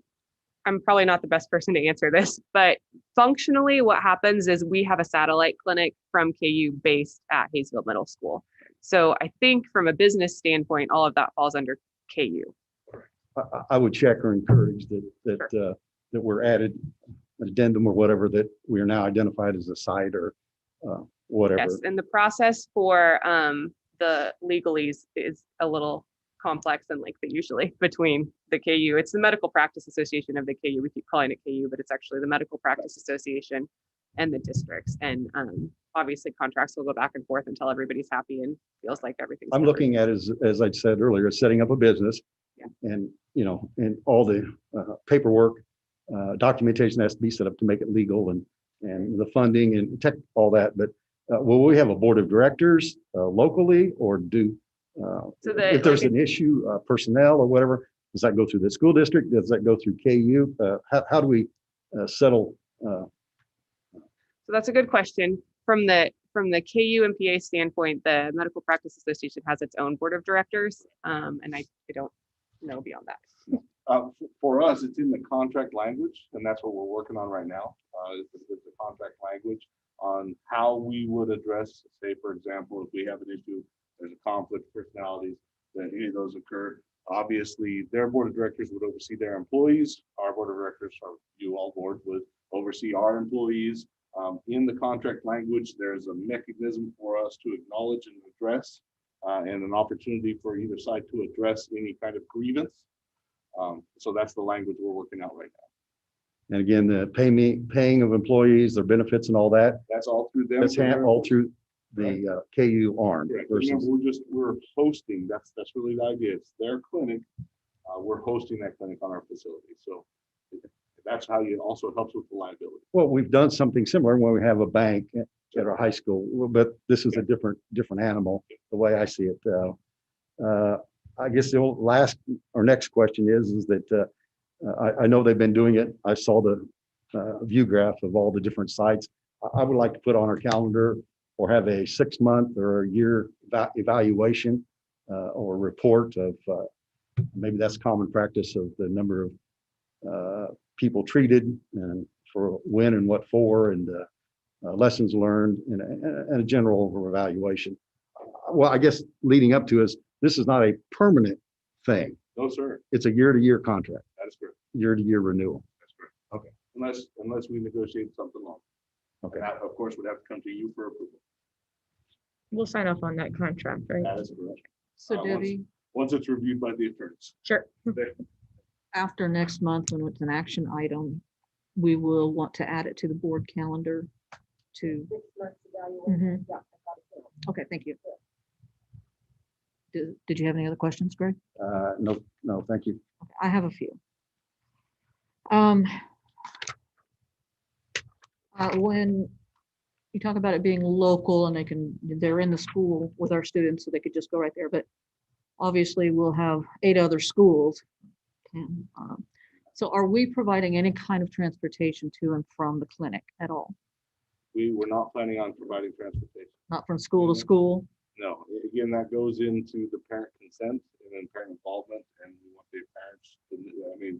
I'm probably not the best person to answer this, but functionally what happens is we have a satellite clinic from KU based at Haysville Middle School. So I think from a business standpoint, all of that falls under KU. I would check or encourage that we're added an addendum or whatever, that we are now identified as a site or whatever. Yes, and the process for the legalese is a little complex and lengthy usually between the KU. It's the Medical Practice Association of the KU. We keep calling it KU, but it's actually the Medical Practice Association and the districts. And obviously contracts will go back and forth until everybody's happy and feels like everything's I'm covered. looking at, as I said earlier, setting up a business, and, you know, and all the paperwork, documentation has to be set up to make it legal, and the funding and tech, all that. But will we have a board of directors locally, or if there's an issue, personnel or whatever, does that go through the school district? Does that go through KU? How do we settle? So that's a good question. From the KU and PA standpoint, the Medical Practice Association has its own board of directors, and I don't know beyond that. For us, it's in the contract language, and that's what we're working on right now. Is the contract language on how we would address, say, for example, if we have an issue, there's a conflict of personalities, that any of those occur. Obviously, their board of directors would oversee their employees. Our board of directors, or you all board, would oversee our employees. In the contract language, there's a mechanism for us to acknowledge and address, and an opportunity for either side to address any kind of grievance. So that's the language we're working out right now. And again, the paying of employees, their benefits and all that. That's all through them. That's all through the KU arm. Remember, we're hosting. That's really the idea. It's their clinic. We're hosting that clinic on our facility. So that's how it also helps with the liability. Well, we've done something similar when we have a bank at our high school, but this is a different animal, the way I see it. I guess our next question is that I know they've been doing it. I saw the view graph of all the different sites. I would like to put on our calendar or have a 6-month or a year evaluation or report of maybe that's common practice of the number of people treated and for when and what for, and lessons learned, and a general evaluation. Well, I guess leading up to this is not a permanent thing. No, sir. It's a year-to-year contract. That is correct. Year-to-year renewal. That's correct. Okay. Unless we negotiate something long. Okay. That, of course, would have to come to you for approval. We'll sign off on that contract, right? That is correct. So Debbie, Once it's reviewed by the attorneys. Sure. after next month, when it's an action item, we will want to add it to the board calendar to. Mhm. Okay, thank you. Did you have any other questions, Greg? No, thank you. Okay, I have a few. When you talk about it being local and they're in the school with our students, so they could just go right there, but obviously we'll have 8 other schools. So are we providing any kind of transportation to and from the clinic at all? We were not planning on providing transportation. Not from school to school? No, again, that goes into the parent consent and then parent involvement, and we want the parents, I mean,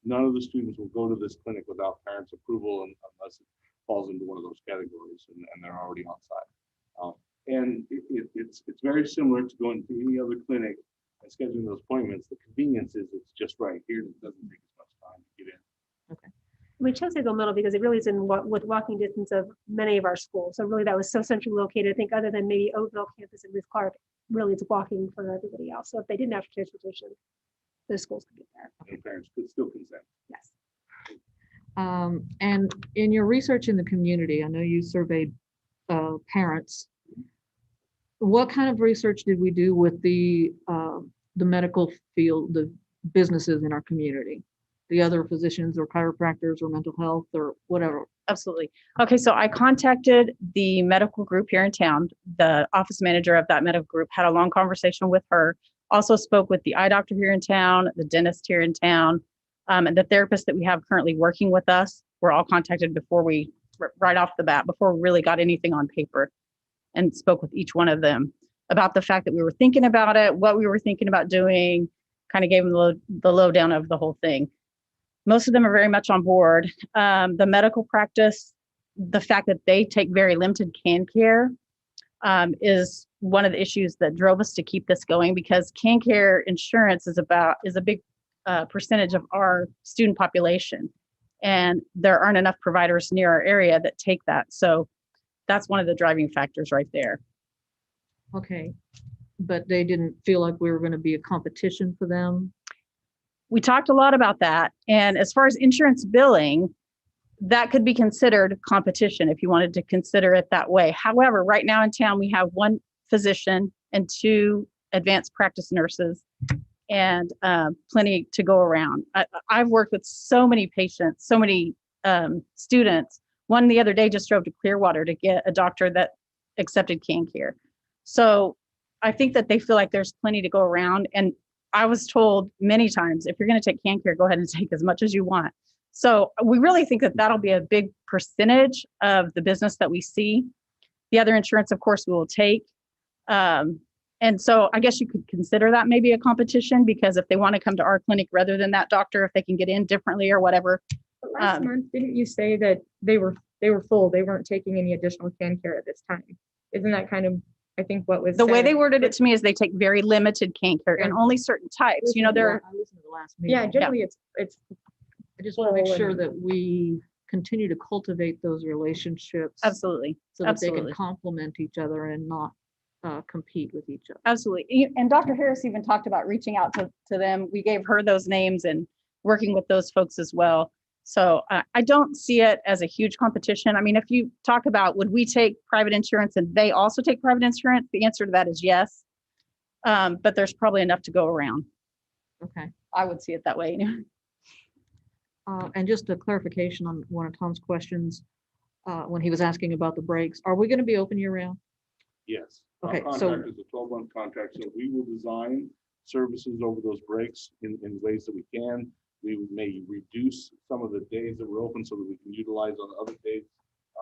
none of the students will go to this clinic without parents' approval unless it falls into one of those categories and they're already on site. And it's very similar to going to any other clinic and scheduling those appointments. The convenience is it's just right here. It doesn't take as much time to get in. Okay. We chose Haysville Middle because it really is with walking distance of many of our schools. So really that was so centrally located. I think other than maybe Oakville campus and Ruth Clark, really it's walking for everybody else. So if they didn't have transportation, the schools could get there. And parents could still consent. Yes. And in your research in the community, I know you surveyed parents. What kind of research did we do with the medical field, the businesses in our community? The other physicians or chiropractors or mental health or whatever? Absolutely. Okay, so I contacted the medical group here in town. The office manager of that medical group, had a long conversation with her. Also spoke with the eye doctor here in town, the dentist here in town, and the therapist that we have currently working with us. We're all contacted before we, right off the bat, before we really got anything on paper, and spoke with each one of them about the fact that we were thinking about it, what we were thinking about doing, kind of gave them the lowdown of the whole thing. Most of them are very much on board. The medical practice, the fact that they take very limited can care is one of the issues that drove us to keep this going, because can care insurance is a big percentage of our student population. And there aren't enough providers near our area that take that. So that's one of the driving factors right there. Okay. But they didn't feel like we were going to be a competition for them? We talked a lot about that. And as far as insurance billing, that could be considered competition if you wanted to consider it that way. However, right now in town, we have one physician and 2 advanced practice nurses, and plenty to go around. I've worked with so many patients, so many students. One the other day just drove to Clearwater to get a doctor that accepted can care. So I think that they feel like there's plenty to go around. And I was told many times, if you're going to take can care, go ahead and take as much as you want. So we really think that that'll be a big percentage of the business that we see. The other insurance, of course, we will take. And so I guess you could consider that maybe a competition, because if they want to come to our clinic rather than that doctor, if they can get in differently or whatever. But last month, didn't you say that they were full? They weren't taking any additional can care at this time. Isn't that kind of, I think, what was The way said? they worded it to me is they take very limited can care and only certain types. You know, there. I listened to the last meeting. Yeah, generally it's. I just want to make full sure and- that we continue to cultivate those relationships. Absolutely. So that they Absolutely. can complement each other and not compete with each other. Absolutely. And Dr. Harris even talked about reaching out to them. We gave her those names and working with those folks as well. So I don't see it as a huge competition. I mean, if you talk about, would we take private insurance and they also take private insurance? The answer to that is yes. But there's probably enough to go around. Okay. I would see it that way. And just a clarification on one of Tom's questions, when he was asking about the breaks, are we going to be open year round? Yes. Okay, Our so- contract is a 12-month contract, so we will design services over those breaks in ways that we can. We may reduce some of the days that we're open so that we can utilize on other days,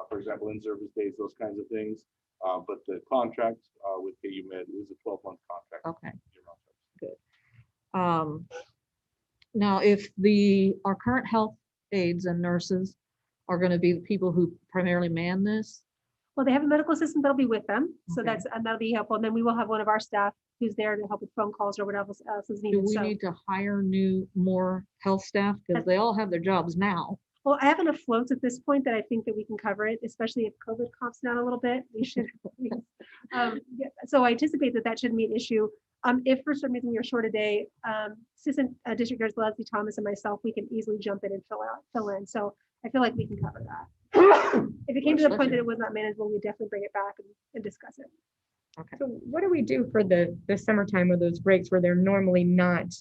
for example, in-service days, those kinds of things. But the contract with KU Med is a 12-month contract. Okay. Good. Now, if our current health aides and nurses are going to be the people who primarily man this, Well, they have a medical assistant that'll be with them. So Okay. that'll be helpful. And then we will have one of our staff who's there to help with phone calls or whatever else is do needed. we So, need to hire more health staff? Because they all have their jobs now. well, I have enough floats at this point that I think that we can cover it, especially if COVID calms down a little bit. We should. Yeah, so I anticipate that shouldn't be an issue. If for some reason we are short a day, Assistant District Nurse Leslie Thomas and myself, we can easily jump in and fill in. So I feel like we can cover that. If it came to the point that it was not manageable, we'd definitely bring it back and discuss it. Okay. So what do we do for the summertime or those breaks where they're normally not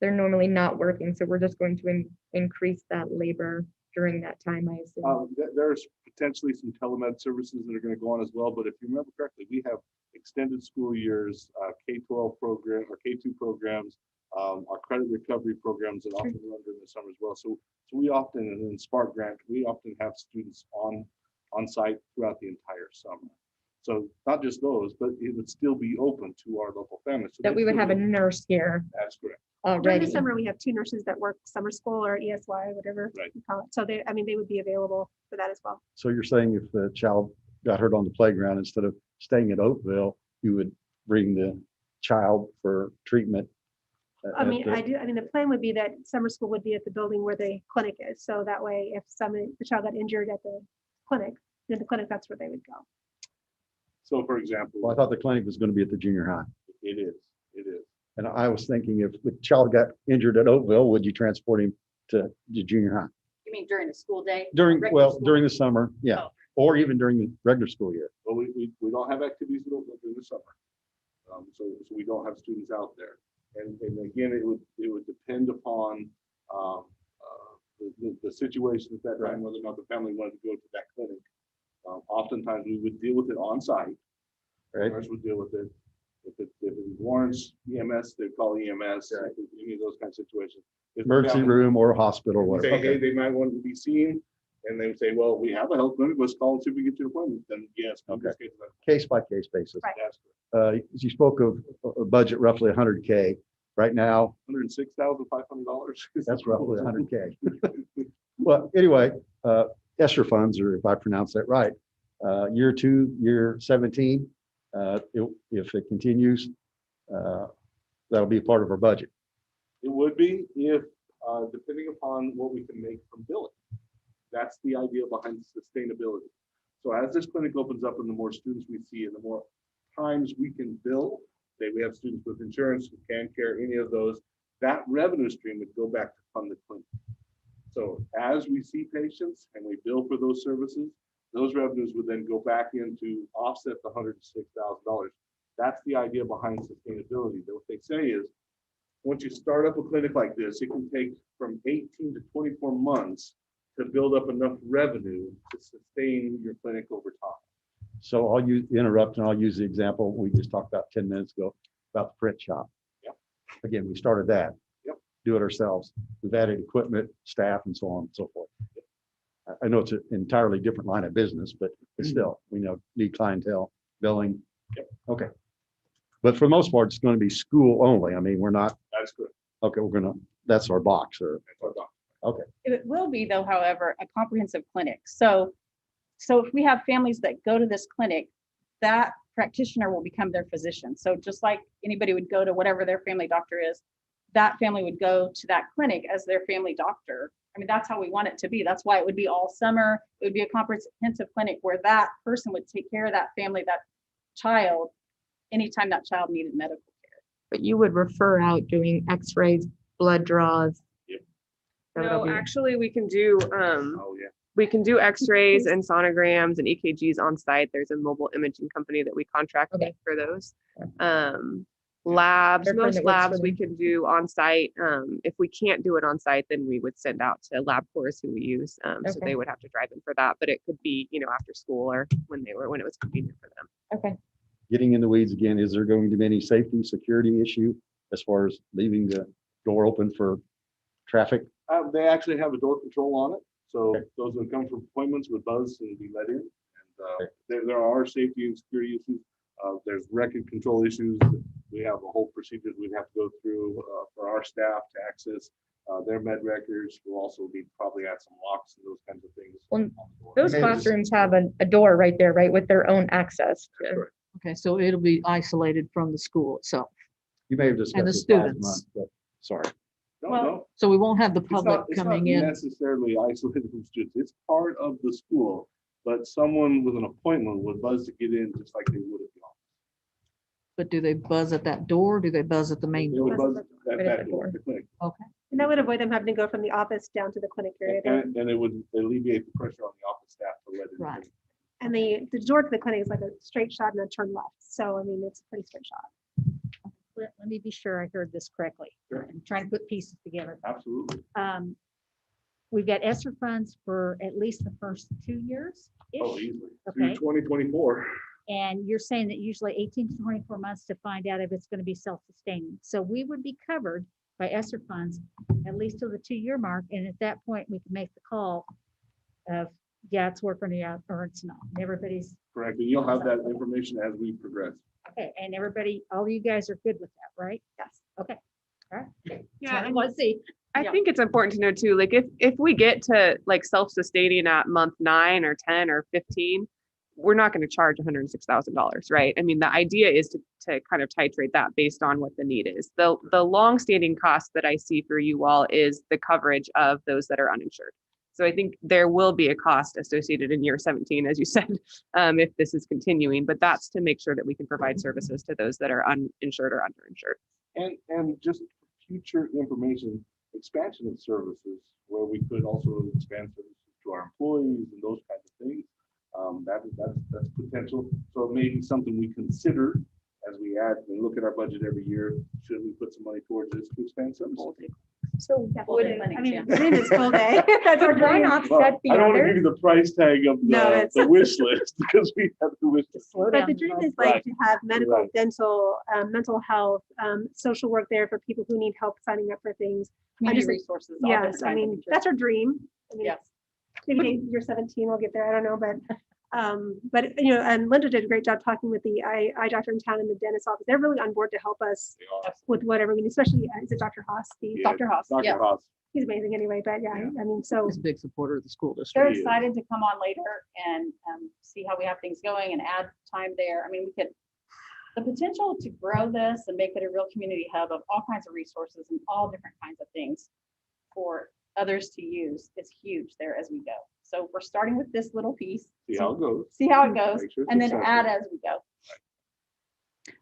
working? So we're just going to increase that labor during that time, I assume. There's potentially some telemed services that are going to go on as well, but if you remember correctly, we have extended school years, K-12 program or K-2 programs, our credit recovery programs that often run during the summer as well. So we often, and in Spark Grant, we often have students on site throughout the entire summer. So not just those, but it would still be open to our local families. So That we would have a nurse. nurse here That's correct. During already. the summer, we have 2 nurses that work summer school or ESY, whatever Right. you call it. So they would be available for that as well. So you're saying if the child got hurt on the playground, instead of staying at Oakville, you would bring the child for treatment? I mean, the plan would be that summer school would be at the building where the clinic is. So that way, if the child got injured at the clinic, then the clinic, that's where they would go. So for example, Well, I thought the clinic was going to be at the junior high. it is. And I was thinking if the child got injured at Oakville, would you transport him to the junior high? You mean during the school day? During Regular the summer, yeah, Oh. or even during the regular school year. But we don't have activities during the summer. So we don't have students out there. And again, it would depend upon the situation at that time, whether or not the family wanted to go to that clinic. Oftentimes we would deal with it on site. Right. Nurse would deal with it. If it warrants EMS, they'd call EMS, any of those kinds of situations. If the Emergency family- room or hospital, Say, whatever. hey, they might want to be seen, and they would say, well, we have a health clinic, let's call and see if we get your appointment, then yes. we Okay. just get to that. Case by case basis. Right. That's correct. You spoke of a budget roughly 100K. Right now, $106,500. that's roughly 100K. Well, anyway, ESSER funds, or if I pronounce that right, year 2, year 17, if it continues, that'll be a part of our budget. It would be if, depending upon what we can make from billing. That's the idea behind sustainability. So as this clinic opens up and the more students we see and the more times we can bill, say we have students with insurance, who can care, any of those, that revenue stream would go back to fund the clinic. So as we see patients and we bill for those services, those revenues would then go back in to offset the $106,000. That's the idea behind sustainability. That what they say is, once you start up a clinic like this, it can take from 18 to 24 months to build up enough revenue to sustain your clinic over time. So I'll interrupt and I'll use the example we just talked about 10 minutes ago about the print shop. Yep. Again, we started that. Yep. Do it ourselves. We've added equipment, staff, and so on and so forth. I know it's an entirely different line of business, but still, we need clientele, billing. Yep. Okay. But for the most part, it's going to be school only. I mean, we're not. That's good. Okay, that's our box. Or That's our doc. okay. It will be though, however, a comprehensive clinic. So if we have families that go to this clinic, that practitioner will become their physician. So just like anybody would go to whatever their family doctor is, that family would go to that clinic as their family doctor. I mean, that's how we want it to be. That's why it would be all summer. It would be a comprehensive clinic where that person would take care of that family, that child, anytime that child needed medical care. But you would refer out doing x-rays, blood draws. Yep. No, actually, we can do Oh, yeah. we can do x-rays and sonograms and EKGs on site. There's a mobile imaging company that we contract with for those. Labs, Different most that works for labs we them. can do on site. If we can't do it on site, then we would send out to LabCorp who we use. So Okay. they would have to drive in for that, but it could be, after school or when it was convenient for them. Okay. Getting in the weeds again, is there going to be any safety, security issue as far as leaving the door open for traffic? They actually have a door control on it. So those that come from appointments would buzz and be let in. And there are safety and security issues. There's record control issues. We have a whole procedures we'd have to go through for our staff to access their med records. We'll also be probably add some locks and those kinds of things. Well, those classrooms have a door right there, right, with their own access. That's correct. Okay, so it'll be isolated from the school itself. You may have discussed And the this last students. month, but sorry. No, Well, no. So we won't have the It's public not coming in. necessarily isolated from students. It's part of the school, but someone with an appointment would buzz to get in just like they would at the office. But do they buzz at that door? Do they buzz at the main They would door? buzz at Right at that the door, door. the clinic. Okay. And that would avoid them having to go from the office down to the clinic area. And it would alleviate the pressure on the office staff to let it. Right. And the door to the clinic is like a straight shot and a turn left. So, I mean, it's a pretty straight shot. Let me be sure I heard this correctly. Sure. I'm trying to put pieces together. Absolutely. We've got ESSER funds for at least the first 2 years. Oh, easily. Okay. Through 2024. And you're saying that usually 18 to 24 months to find out if it's going to be self-sustaining. So we would be covered by ESSER funds at least till the 2-year mark. And at that point, we can make the call of, yeah, it's working out or it's not. And everybody's, Correct. And you'll have that information as we progress. okay. And everybody, all you guys are good with that, right? Yes. Okay. All right. Yeah, I want to see. I Yeah. think it's important to know too, like if we get to like self-sustaining at month 9 or 10 or 15, we're not going to charge $106,000, right? I mean, the idea is to kind of titrate that based on what the need is. The long-standing cost that I see for you all is the coverage of those that are uninsured. So I think there will be a cost associated in year 17, as you said, if this is continuing, but that's to make sure that we can provide services to those that are uninsured or underinsured. And just future information, expansion of services, where we could also expand services to our employees and those kinds of things. That's potential. So it may be something we consider as we add and look at our budget every year. Should we put some money towards this to expand services? So Definitely. would, I mean, the dream is full day. That's our why dream. not Well, set the I don't want to give other? you the price tag of No, the, it's- the wish list because we have the wish list. Slow But down. the dream is Right. like to have medical, Right. dental, mental health, social work there for people who need help signing up for things. Community just- resources. all Yes, those I kinds of mean, things. that's our dream. I mean, Yes. maybe you're 17, we'll get there. I don't know, but But, and Linda did a great job talking with the eye doctor in town and the dentist office. They're really on board to help us with whatever we need, especially, is it Dr. Haas? Dr. Haas. Dr. Yeah. Haas. He's amazing anyway, but yeah, I mean, so. He's a big supporter of the school They're district. excited to come on later and see how we have things going and add time there. I mean, we could, the potential to grow this and make it a real community hub of all kinds of resources and all different kinds of things for others to use is huge there as we go. So we're starting with this little piece. See how it goes. See how it goes, Make sure it's and then successful. add as we go.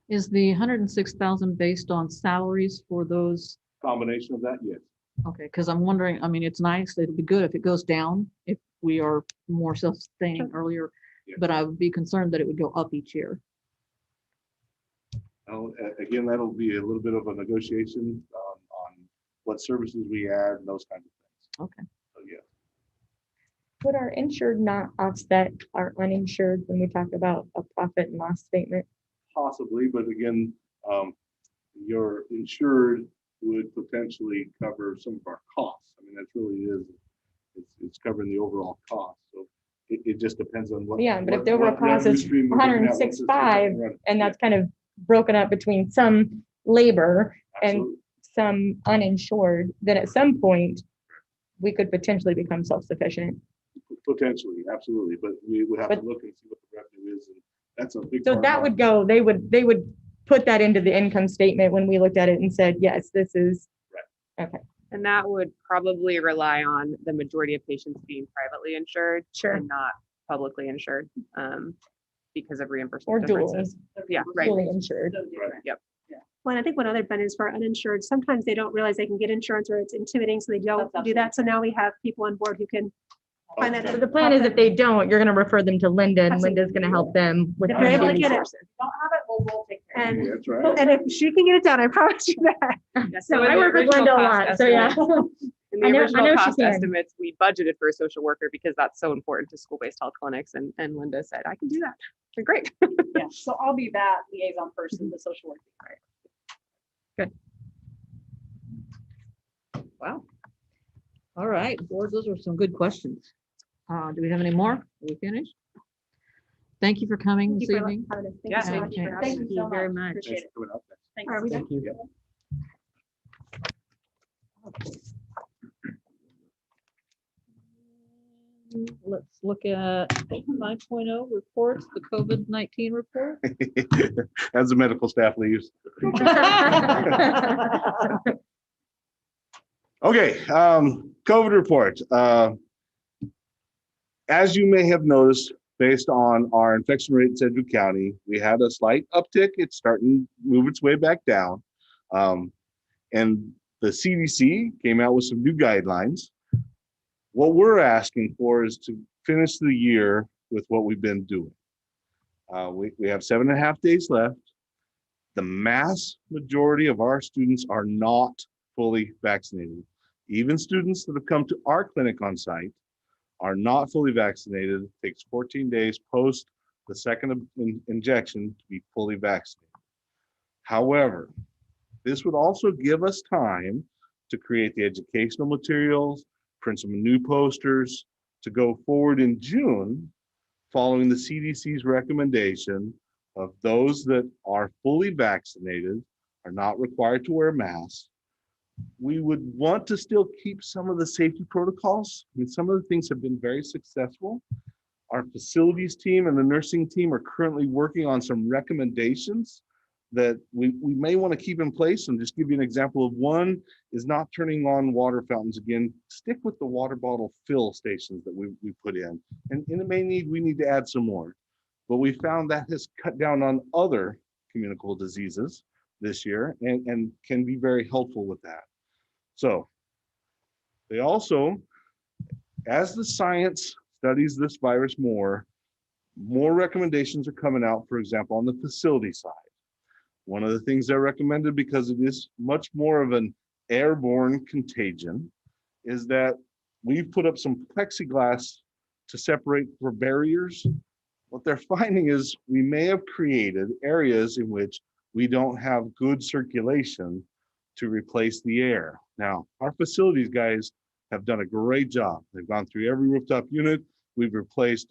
Is the 106,000 based on salaries for those? Combination of that, yes. Okay, because I'm wondering, I mean, it's nice, it'd be good if it goes down, if we are more self-sustaining earlier, Yeah. but I would be concerned that it would go up each year. Again, that'll be a little bit of a negotiation on what services we add and those kinds of things. Okay. So, yeah. Would our insured not offset our uninsured when we talk about a profit and loss statement? Possibly, but again, your insured would potentially cover some of our costs. I mean, that really is, it's covering the overall cost. So it just depends on what. Yeah, but if what- the overall what cost revenue is stream we're looking at, what's the 106.5, run. and that's kind of broken up between some labor and Absolutely. some uninsured, then at some point, we could potentially become self-sufficient. Potentially, absolutely, but we would have to But- look and see what the revenue is, and that's a big. So part that of would it. go, they would put that into the income statement when we looked at it and said, yes, this is. Okay, And that would probably rely on the majority of patients being privately insured sure. and not publicly insured, because of Or reimbursement dually, differences. Yeah, right. dually insured. Yep. Well, and I think one other benefit is for uninsured. Sometimes they don't realize they can get insurance or it's intimidating, so they don't That's do that. So now we have people on board who can find that. So the plan is if they don't, you're gonna refer them to Linda and Linda's gonna help them with. If they're able to finding get it. resources. Don't have it, we'll take care of it. And, That's right. and if she can get it done, I promise you that. Yeah, So in I the work with original Linda a cost lot, so yeah. estimates- In the I know original she cost can. estimates, we budgeted for a social worker because that's so important to school-based health clinics, and Linda said, I can do that. I said, great. Yeah, so I'll be that liaison person, the social worker. Wow. All right, board, those are some good questions. Do we have any more? Are we finished? Thank you for coming Thank this you for evening. having us. Thank Yeah, you so thank much you. for having Thank us. you so very much. much. Appreciate it. Coming up next. Thanks. Are we done? Thank you. Let's look at 5.0 reports, the COVID-19 report. As the medical staff leaves. Okay, COVID report. As you may have noticed, based on our infection rate in Sedgwick County, we had a slight uptick. It's starting to move its way back down. And the CDC came out with some new guidelines. What we're asking for is to finish the year with what we've been doing. We have 7.5 days left. The mass majority of our students are not fully vaccinated. Even students that have come to our clinic on site are not fully vaccinated. It takes 14 days post the second injection to be fully vaccinated. However, this would also give us time to create the educational materials, print some new posters to go forward in June, following the CDC's recommendation of those that are fully vaccinated are not required to wear masks. We would want to still keep some of the safety protocols. I mean, some of the things have been very successful. Our facilities team and the nursing team are currently working on some recommendations that we may want to keep in place. And just give you an example of one is not turning on water fountains again. Stick with the water bottle fill stations that we put in. And we need to add some more. But we found that has cut down on other communicable diseases this year and can be very helpful with that. So they also, as the science studies this virus more recommendations are coming out, for example, on the facility side. One of the things they're recommended, because it is much more of an airborne contagion, is that we've put up some plexiglass to separate for barriers. What they're finding is we may have created areas in which we don't have good circulation to replace the air. Now, our facilities guys have done a great job. They've gone through every rooftop unit. We've replaced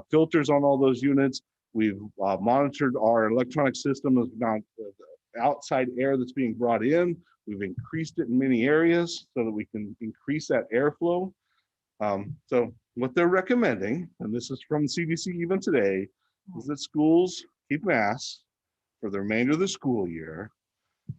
filters on all those units. We've monitored our electronic system of amount of outside air that's being brought in. We've increased it in many areas so that we can increase that airflow. So what they're recommending, and this is from CDC even today, is that schools keep masks for the remainder of the school year,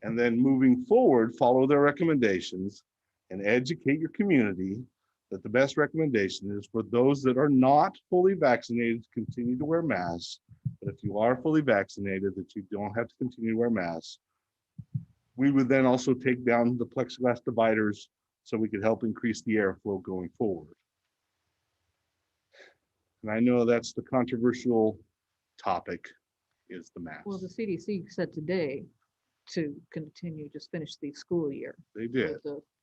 and then moving forward, follow their recommendations and educate your community that the best recommendation is for those that are not fully vaccinated to continue to wear masks. But if you are fully vaccinated, that you don't have to continue to wear masks. We would then also take down the plexiglass dividers so we could help increase the airflow going forward. And I know that's the controversial topic, is the mask. Well, the CDC said today to continue, just finish the school year. They did.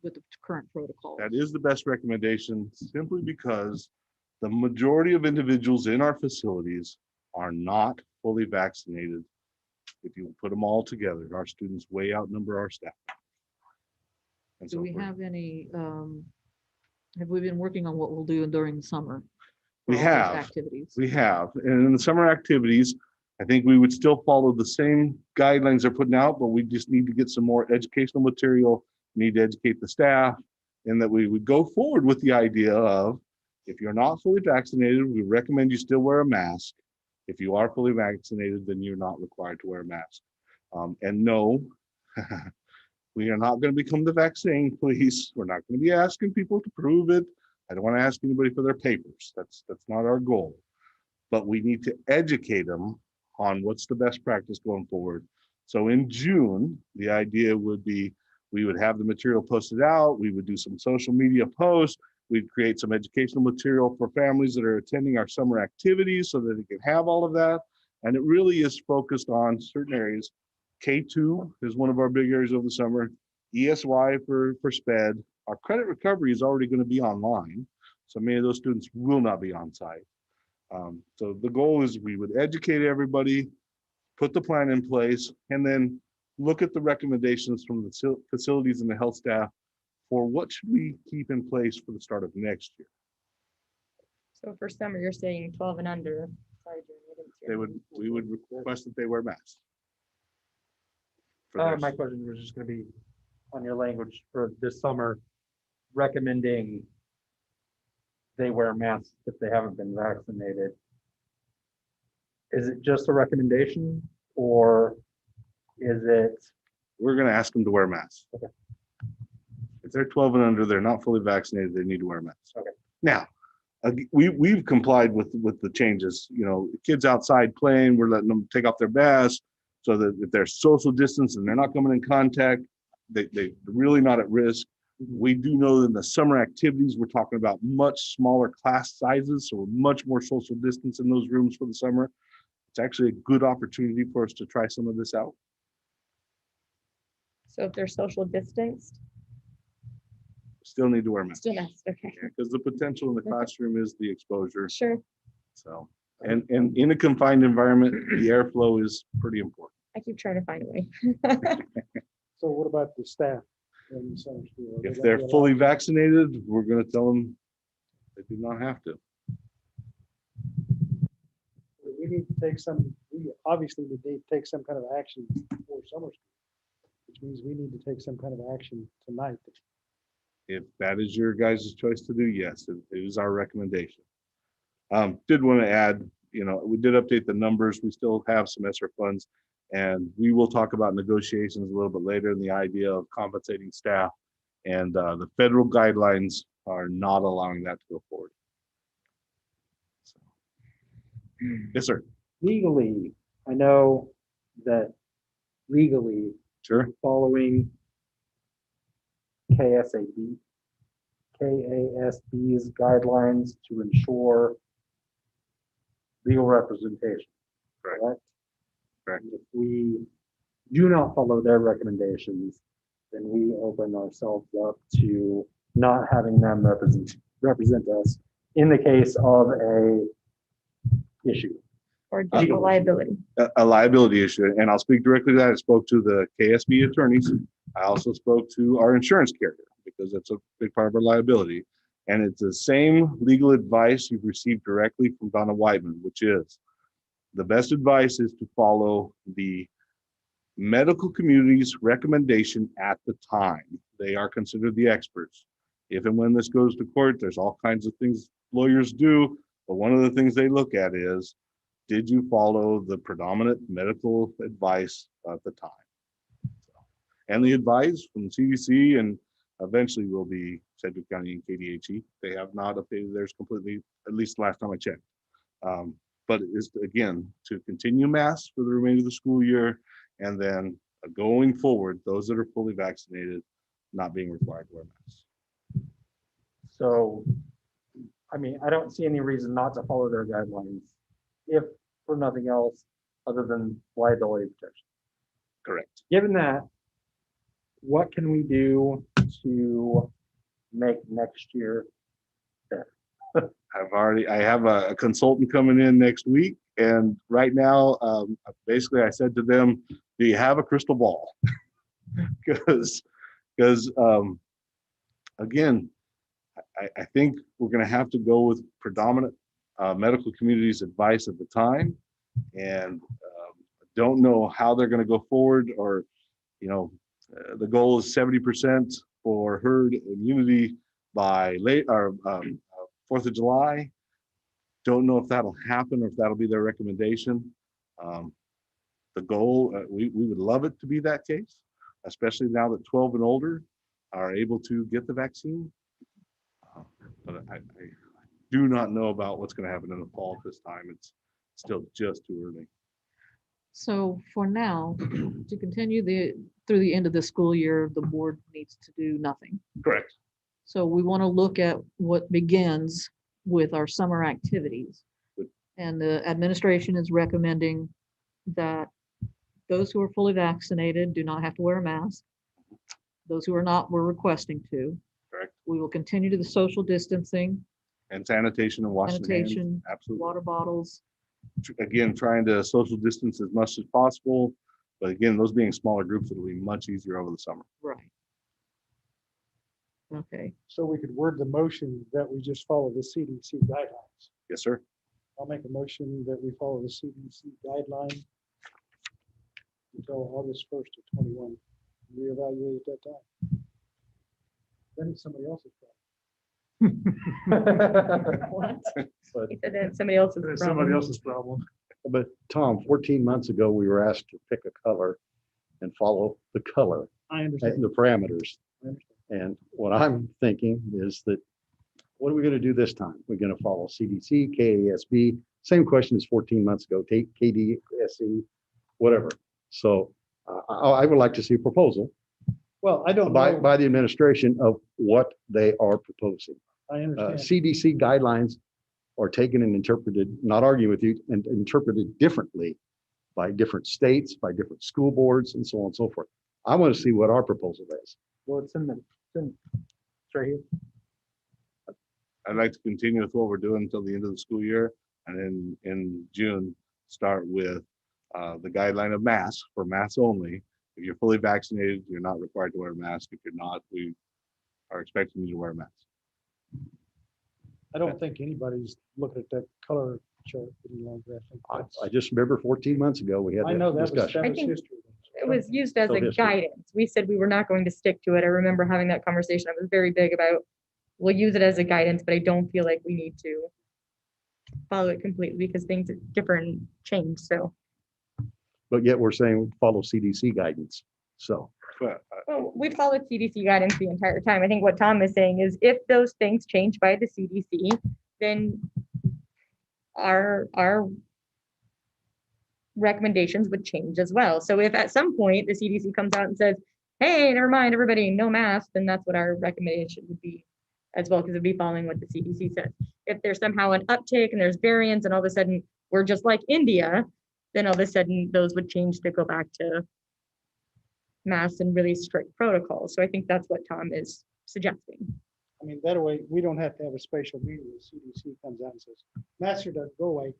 With the current protocol. That is the best recommendation, simply because the majority of individuals in our facilities are not fully vaccinated. If you put them all together, our students way outnumber our staff. And Do so we have any, have we been working on what we'll do during the summer? We for all those have. activities. We have, and in the summer activities, I think we would still follow the same guidelines they're putting out, but we just need to get some more educational material, need to educate the staff, and that we would go forward with the idea of, if you're not fully vaccinated, we recommend you still wear a mask. If you are fully vaccinated, then you're not required to wear a mask. And no, we are not going to become the vaccine police. We're not going to be asking people to prove it. I don't want to ask anybody for their papers. That's not our goal. But we need to educate them on what's the best practice going forward. So in June, the idea would be we would have the material posted out. We would do some social media posts. We'd create some educational material for families that are attending our summer activities so that they can have all of that. And it really is focused on certain areas. K2 is one of our big areas over the summer. ESY for SPED. Our credit recovery is already going to be online. So many of those students will not be on site. So the goal is we would educate everybody, put the plan in place, and then look at the recommendations from the facilities and the health staff for what should we keep in place for the start of next year. So for summer, you're saying 12 and under. Sorry, Jeremy, I didn't see We would request that they wear masks. My question was just going to be on your language for this summer, recommending they wear masks if they haven't been vaccinated. Is it just a recommendation, or is it? We're going to ask them to wear masks. Okay. If they're 12 and under, they're not fully vaccinated, they need to wear masks. Okay. Now, we've complied with the changes. You know, kids outside playing, we're letting them take off their masks so that if they're social distance and they're not coming in contact, they're really not at risk. We do know that in the summer activities, we're talking about much smaller class sizes, so much more social distance in those rooms for the summer. It's actually a good opportunity for us to try some of this out. So if they're social distanced, Still need to wear masks. still masks, okay. Because the potential in the classroom is the exposure. Sure, So, and in a confined environment, the airflow is pretty important. I keep trying to find a way. So what about the staff in summer school? Are they If gonna they're be allowed fully to- vaccinated, we're going to tell them they do not have to. We need to take some, we obviously need to take some kind of action before summer school, which means we need to take some kind of action tonight. If that is your guys' choice to do, yes, it is our recommendation. Did want to add, you know, we did update the numbers. We still have some ESSER funds, and we will talk about negotiations a little bit later and the idea of compensating staff. And the federal guidelines are not allowing that to go forward. So. Yes, sir. Legally, I know that legally, Sure. following KASB's guidelines to ensure legal representation. Correct. If we do not follow their recommendations, then we open ourselves up to not having them represent us in the case of a issue. Or general liability. A liability issue, and I'll speak directly to that. I spoke to the KSB attorneys. I also spoke to our insurance carrier because that's a big part of our liability. And it's the same legal advice you've received directly from Donna Whiteman, which is the best advice is to follow the medical community's recommendation at the time. They are considered the experts. If and when this goes to court, there's all kinds of things lawyers do, but one of the things they look at is, did you follow the predominant medical advice at the time? And the advice from CDC and eventually will be Sedgwick County and KDHE. They have not updated theirs completely, at least last time I checked. But it's, again, to continue masks for the remainder of the school year, and then going forward, those that are fully vaccinated not being required to wear masks. So, I mean, I don't see any reason not to follow their guidelines, if for nothing else other than liability protection. Correct. Given that, what can we do to make next year better? I have a consultant coming in next week, and right now, basically I said to them, do you have a crystal ball? Because again, I think we're going to have to go with predominant medical community's advice at the time, and don't know how they're going to go forward, or, you know, the goal is 70% for herd immunity by late or 4th of July. Don't know if that'll happen or if that'll be their recommendation. The goal, we would love it to be that case, especially now that 12 and older are able to get the vaccine. But I do not know about what's going to happen in the fall at this time. It's still just too early. So for now, to continue through the end of the school year, the board needs to do nothing. Correct. So we want to look at what begins with our summer activities. And the administration is recommending that those who are fully vaccinated do not have to wear a mask. Those who are not, we're requesting to. Correct. We will continue to the social distancing, And sanitation and washing hands. sanitation, Absolutely. water bottles. Again, trying to social distance as much as possible. But again, those being smaller groups, it'll be much easier over the summer. Right. Okay. So we could word the motion that we just follow the CDC guidelines. Yes, sir. I'll make a motion that we follow the CDC guideline until August 1st of 21. Reevaluate at that time. Then it's somebody else's problem. What? But, He said that somebody else's It's problem. somebody else's problem. but Tom, 14 months ago, we were asked to pick a color and follow the color I and understand. the parameters. I understand. And what I'm thinking is that, what are we going to do this time? We're going to follow CDC, KASB, same question as 14 months ago, take KDSE, whatever. So I would like to see a proposal Well, I don't know. by the administration of what they are proposing. I understand. CDC guidelines are taken and interpreted, not arguing with you, and interpreted differently by different states, by different school boards, and so on and so forth. I want to see what our proposal is. Well, it's right here. I'd like to continue with what we're doing until the end of the school year. And then in June, start with the guideline of masks for masks only. If you're fully vaccinated, you're not required to wear a mask. If you're not, we are expecting you to wear a mask. I don't think anybody's looking at that color chart any longer. I think that's, I just remember 14 months ago, we had I know that that was, discussion. that I was think- history. It was used as So a history. guidance. We said we were not going to stick to it. I remember having that conversation. I was very big about, we'll use it as a guidance, but I don't feel like we need to follow it completely because things are different and change. So, But yet we're saying follow CDC guidance. So But well, we followed CDC guidance the entire time. I think what Tom is saying is if those things change by the CDC, then our recommendations would change as well. So if at some point the CDC comes out and says, hey, never mind, everybody, no mask, then that's what our recommendation would be as well, because it'd be following what the CDC says. If there's somehow an uptick and there's variants and all of a sudden we're just like India, then all of a sudden those would change to go back to masks and really strict protocols. So I think that's what Tom is suggesting. I mean, that way, we don't have to have a special meeting. The CDC comes out and says, master doesn't go away.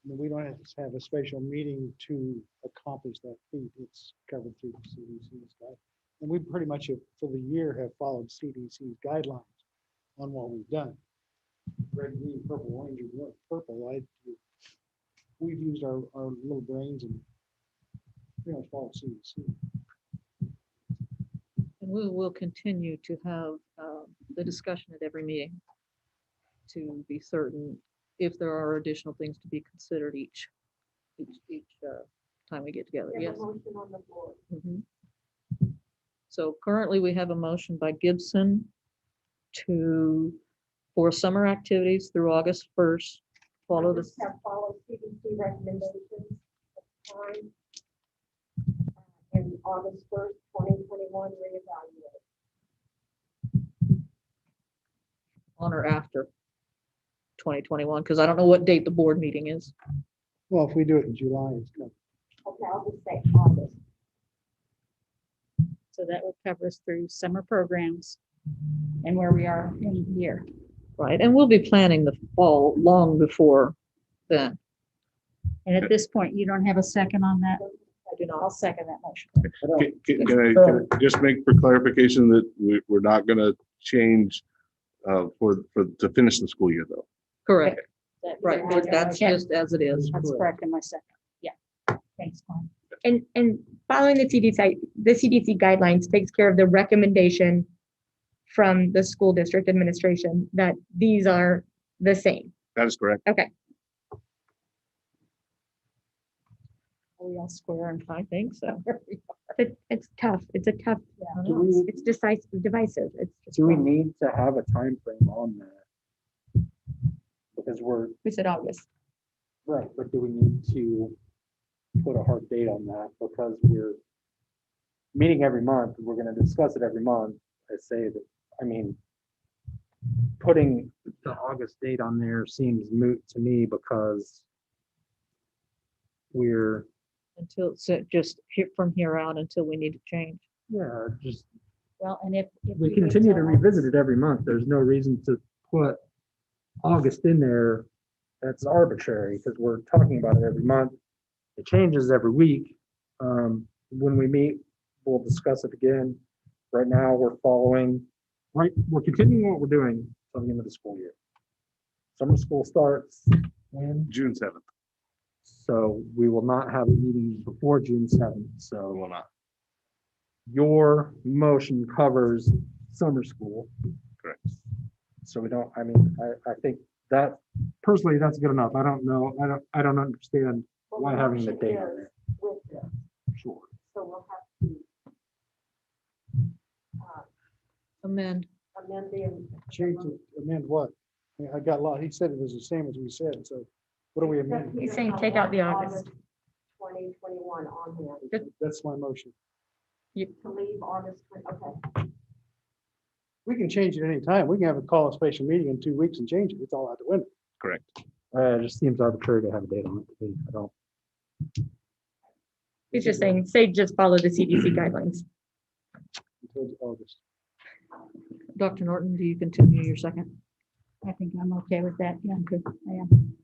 And we don't have to have a special meeting to accomplish that feat. It's covered through the CDC's guide. And we pretty much have, for the year, have followed CDC's guidelines. on what we've done. Red, green, purple, orange, and purple, we've used our little brains and pretty much follow CDC. And we will continue to have the discussion at every meeting to be certain if there are additional things to be considered each time we get together. Yes. Mhm. So currently we have a motion by Gibson for summer activities through August 1st. Follow this. Follow CDC recommendations time. And August 1st, 2021, reevaluate. On or after 2021, because I don't know what date the board meeting is. Well, if we do it in July, it's good. Okay, I'll just say August. So that would cover us through summer programs and where we are in the year. Right, and we'll be planning the fall long before then. And at this point, you don't have a second on that? I do not. I'll second that motion. Can I just make for clarification that we're not gonna change to finish the school year though? Correct. That- Right, that's just as it is. That's correct in my second. Yeah. Thanks, Glenn. And following the CDC guidelines takes care of the recommendation from the school district administration that these are the same. That is correct. Okay. Are we all square? And I think so. It's tough. It's a tough, I know. it's decisive, divisive. It's. Do we need to have a time frame on that? Because We said August. right, but do we need to put a hard date on that? Because we're meeting every month, we're gonna discuss it every month. I say that, I mean, putting the August date on there seems moot to me because we're, Until, so just from here out until we need to change. yeah, just, Well, and if. we continue to revisit it every month. There's no reason to put August in there. That's arbitrary because we're talking about it every month. It changes every week. When we meet, we'll discuss it again. Right now, we're continuing what we're doing till the end of the school year. Summer school starts when? June 7th. So we will not have a meeting before June 7th. So We will not. your motion covers summer school. Correct. So we don't, I mean, I think that personally, that's good enough. I don't know. I don't understand why having the date on there. With this, Sure. so we'll have to Amend. amend the. Change it, amend what? I got a lot. He said it was the same as we said, so what are we amending? He's saying take out the August. 2021 on there. That's my motion. To leave August, okay. We can change it any time. We can have a call a special meeting in 2 weeks and change it. It's all out the window. Correct. It just seems arbitrary to have a date on it. To me. I don't. He's just saying, just follow the CDC guidelines. Until August. Dr. Norton, do you continue your second? I think I'm okay with that. Yeah, I'm good. I am.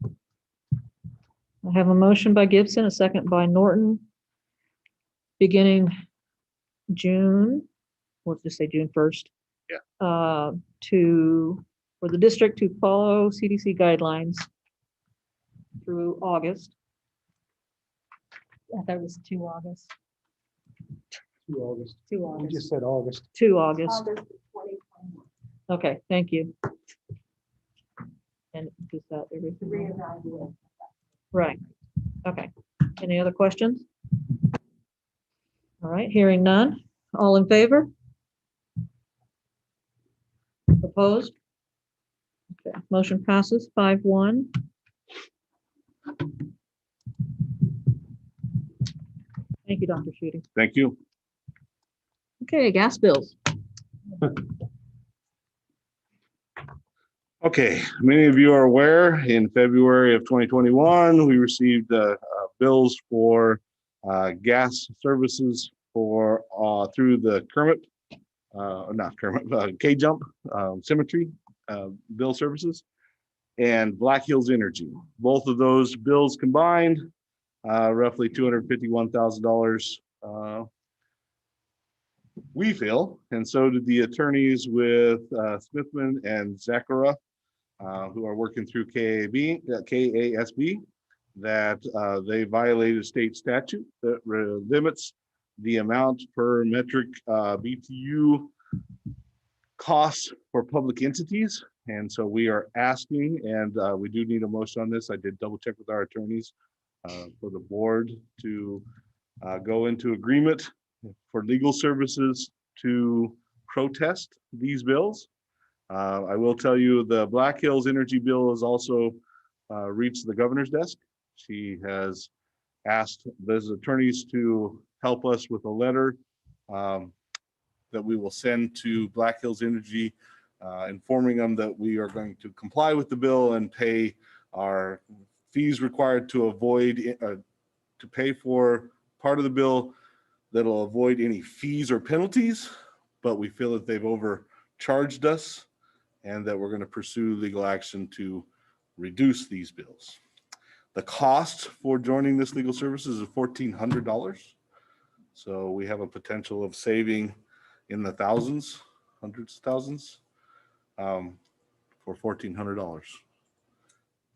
I have a motion by Gibson, a second by Norton. Beginning June, let's just say June 1st. Yeah. For the district to follow CDC guidelines through August. I thought it was 2 August. 2 August. 2 We August. just said August. To August. August of 2021. Okay, thank you. And is that everything? Reevaluate. Right, okay. Any other questions? All right, hearing none. All in favor? Opposed? Okay, motion passes 5-1. Thank you, Dr. Sheedy. Thank you. Okay, gas bills. Okay, many of you are aware, in February of 2021, we received bills for gas services for through the K-Jump Cemetery bill services and Black Hills Energy. Both of those bills combined, roughly $251,000 we feel, and so did the attorneys with Smithman and Zachara, who are working through KASB, that they violated state statute that limits the amount per metric BTU costs for public entities. And so we are asking, and we do need a motion on this. I did double check with our attorneys for the board to go into agreement for legal services to protest these bills. I will tell you the Black Hills Energy bill has also reached the governor's desk. She has asked those attorneys to help us with a letter that we will send to Black Hills Energy, informing them that we are going to comply with the bill and pay our fees required to avoid, to pay for part of the bill that'll avoid any fees or penalties, but we feel that they've overcharged us and that we're going to pursue legal action to reduce these bills. The cost for joining this legal services is $1,400. So we have a potential of saving in the thousands, hundreds of thousands, for $1,400.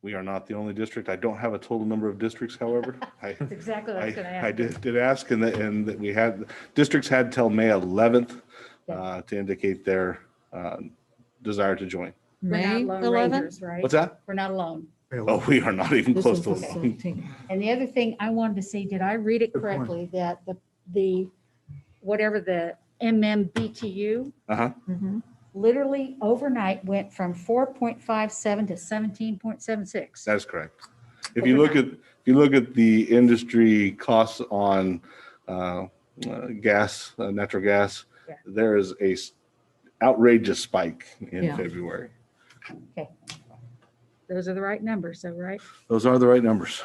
We are not the only district. I don't have a total number of districts, however. That's exactly what I was going to ask. I did ask, and that we had, districts had till May 11th to indicate their desire to join. We're May not lone 11th? rangers, right? What's that? We're not alone. Oh, we are not even This close is to the alone. 17th. And the other thing I wanted to see, did I read it Good point. correctly, that the whatever the MMBTU Uh-huh. Mhm. literally overnight went from 4.57 to 17.76? That's correct. If you look at the industry costs on gas, natural gas, Yeah. there is a outrageous spike in Yeah. February. Okay. Those are the right numbers, so right? Those are the right numbers.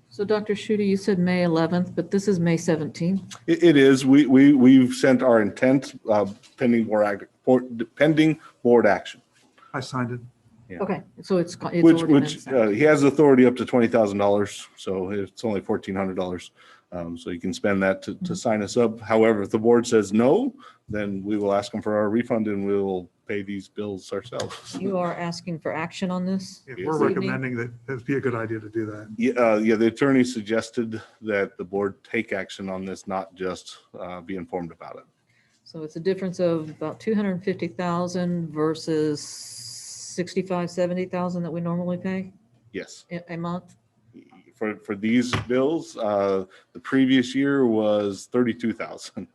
So Dr. Schutte, you said May 11th, but this is May 17th. It is. We've sent our intent pending board action. I signed it. Yeah. Okay, so it's already Which been sent. he has authority up to $20,000, so it's only $1,400. So you can spend that to sign us up. However, if the board says no, then we will ask them for our refund and we will pay these bills ourselves. You are asking for action on this? If Yes. we're recommending that, it'd be a good idea to do that. Yeah, the attorney suggested that the board take action on this, not just be informed about it. So it's a difference of about 250,000 versus 65, 70,000 that we normally pay Yes. a month? For these bills, the previous year was 32,000.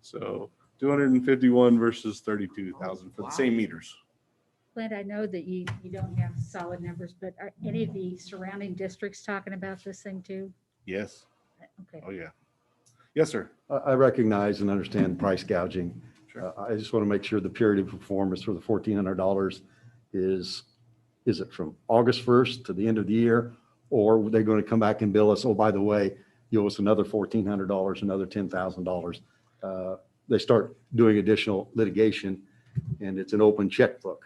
So 251 versus 32,000 for the same meters. Clint, I know that you don't have solid numbers, but are any of the surrounding districts talking about this thing too? Yes. Okay. Oh, yeah. Yes, sir. I recognize and understand price gouging. Sure. I just want to make sure the period of performance for the $1,400 is it from August 1st to the end of the year? Or are they going to come back and bill us, oh, by the way, you owe us another $1,400, another $10,000? They start doing additional litigation and it's an open checkbook.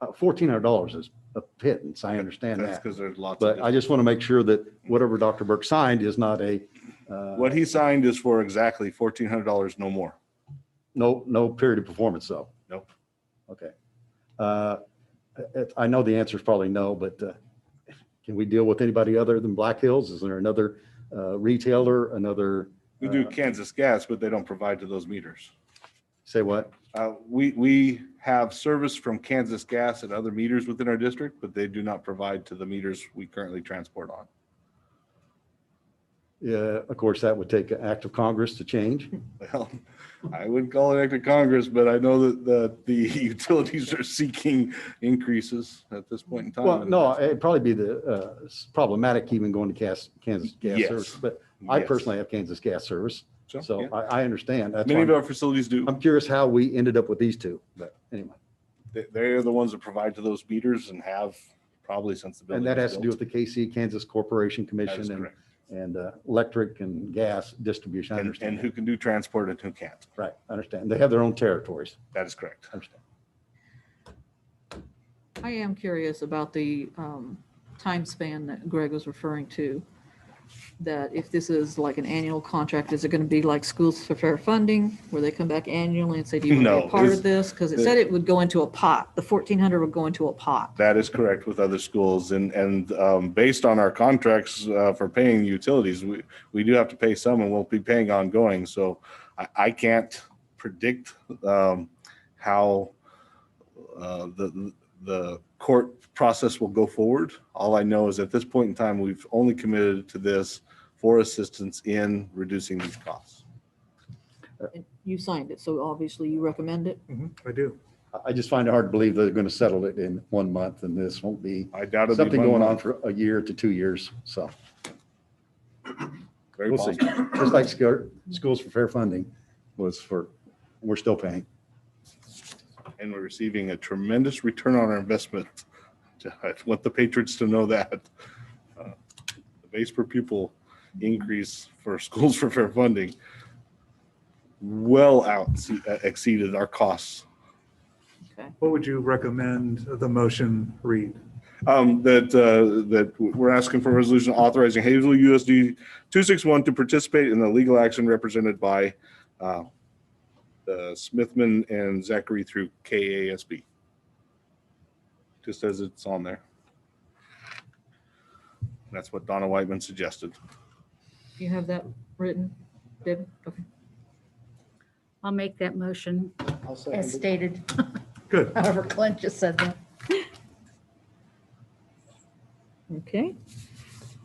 $1,400 is a pittance. I understand That's that. because there's lots But of. I just want to make sure that whatever Dr. Burke signed is not a, What he signed is for exactly $1,400, no more. no period of performance though. Nope. Okay. I know the answer is probably no, but can we deal with anybody other than Black Hills? Is there another retailer, another? We do Kansas Gas, but they don't provide to those meters. Say what? We have service from Kansas Gas and other meters within our district, but they do not provide to the meters we currently transport on. Yeah, of course, that would take an act of Congress to change. Well, I wouldn't call it act of Congress, but I know that the utilities are seeking increases at this point in time. Well, no, it'd probably be problematic even going to Kansas Gas Yes. Service, but I Yes. personally have Kansas Gas Service. So yeah. I understand. That's Many why of our facilities do. I'm curious how we ended up with these two, but anyway. They're the ones that provide to those meters and have probably since the building. And that was has to do built. with the KC, Kansas Corporation That is Commission and, correct. and electric and gas distribution. I And understand. who can do transport and who can't. Right, I understand. They have their own territories. That is correct. I understand. I am curious about the time span that Greg was referring to. that if this is like an annual contract, is it going to be like Schools for Fair Funding, where they come back annually and say, do you want to be No, a part it's- of this? Because it said it would go into a pot. The 1,400 would go into a pot. That is correct with other schools, and based on our contracts for paying utilities, we do have to pay some, and we'll be paying ongoing. So I can't predict how the court process will go forward. All I know is at this point in time, we've only committed to this for assistance in reducing these costs. And you signed it, so obviously you recommend it. I do. I just find it hard to believe they're going to settle it in 1 month and this won't be I doubt it'll be something 1 going on month. for a year to 2 years. So Very we'll see. possible. Just like Schools for Fair Funding was for, we're still paying. And we're receiving a tremendous return on our investment. I want the patrons to know that. The base per pupil increase for Schools for Fair Funding well exceeded our costs. What would you recommend the motion read? That we're asking for a resolution authorizing Haysville USD 261 to participate in the legal action represented by Smithman and Zachary through KASB. Just as it's on there. That's what Donna Whiteman suggested. You have that written, David? Okay. I'll make that motion I'll second as it. stated. Good. However, Clint just said that. Okay.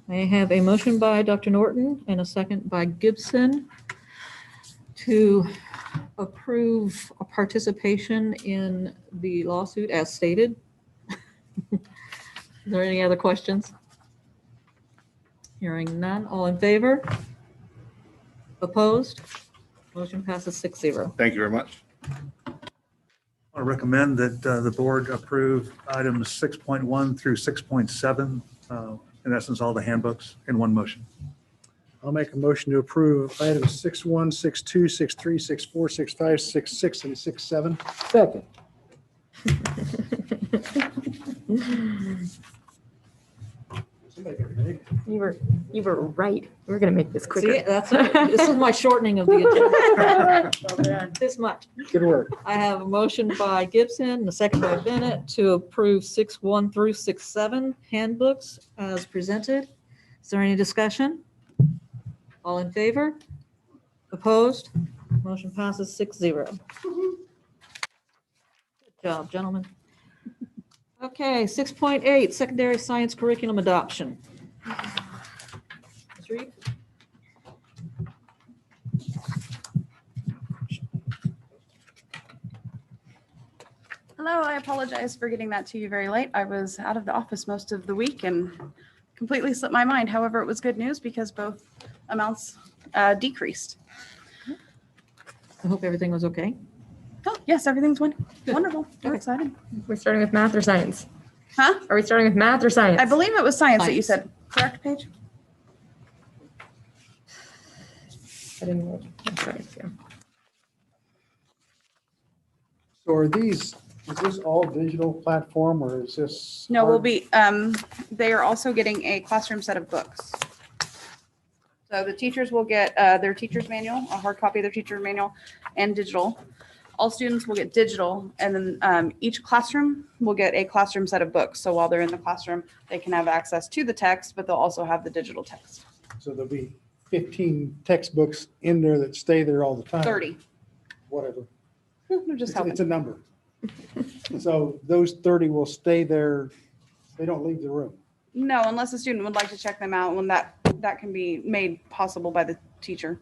I have a motion by Dr. Norton and a second by Gibson to approve a participation in the lawsuit as stated. Is there any other questions? Hearing none. All in favor? Opposed? Motion passes 6-0. Thank you very much. I recommend that the board approve items 6.1 through 6.7, in essence, all the handbooks in one motion. I'll make a motion to approve items 6.1, 6.2, 6.3, 6.4, 6.5, 6.6, and 6.7. You were right. We're gonna make this See, quicker. that's it. This is my shortening of the agenda. This much. Good work. I have a motion by Gibson and a second by Bennett to approve 6.1 through 6.7 handbooks as presented. Is there any discussion? All in favor? Opposed? Motion passes 6-0. Good job, gentlemen. Okay, 6.8, secondary science curriculum adoption. Ms. Reed? Hello, I apologize for getting that to you very late. I was out of the office most of the week and completely slipped my mind. However, it was good news because both amounts decreased. I hope everything was okay. Oh, yes, everything's Good. wonderful. We're Okay. excited. We're starting with math or science? Huh? Are we starting with math or science? I believe it was science that you Science. said, correct, Paige? I didn't know. Science, yeah. So are these, is this all digital platform or is this? No, we'll hard- be, they are also getting a classroom set of books. So the teachers will get their teacher's manual, a hard copy of their teacher's manual, and digital. All students will get digital, and then each classroom will get a classroom set of books. So while they're in the classroom, they can have access to the text, but they'll also have the digital text. So there'll be 15 textbooks in there that stay there all the time. 30. Whatever. They're just It's helping. it's a number. So those 30 will stay there. They don't leave the room. No, unless the student would like to check them out, when that can be made possible by the teacher.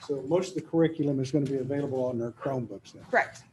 So most of the curriculum is going to be available on their Chromebooks then. Correct.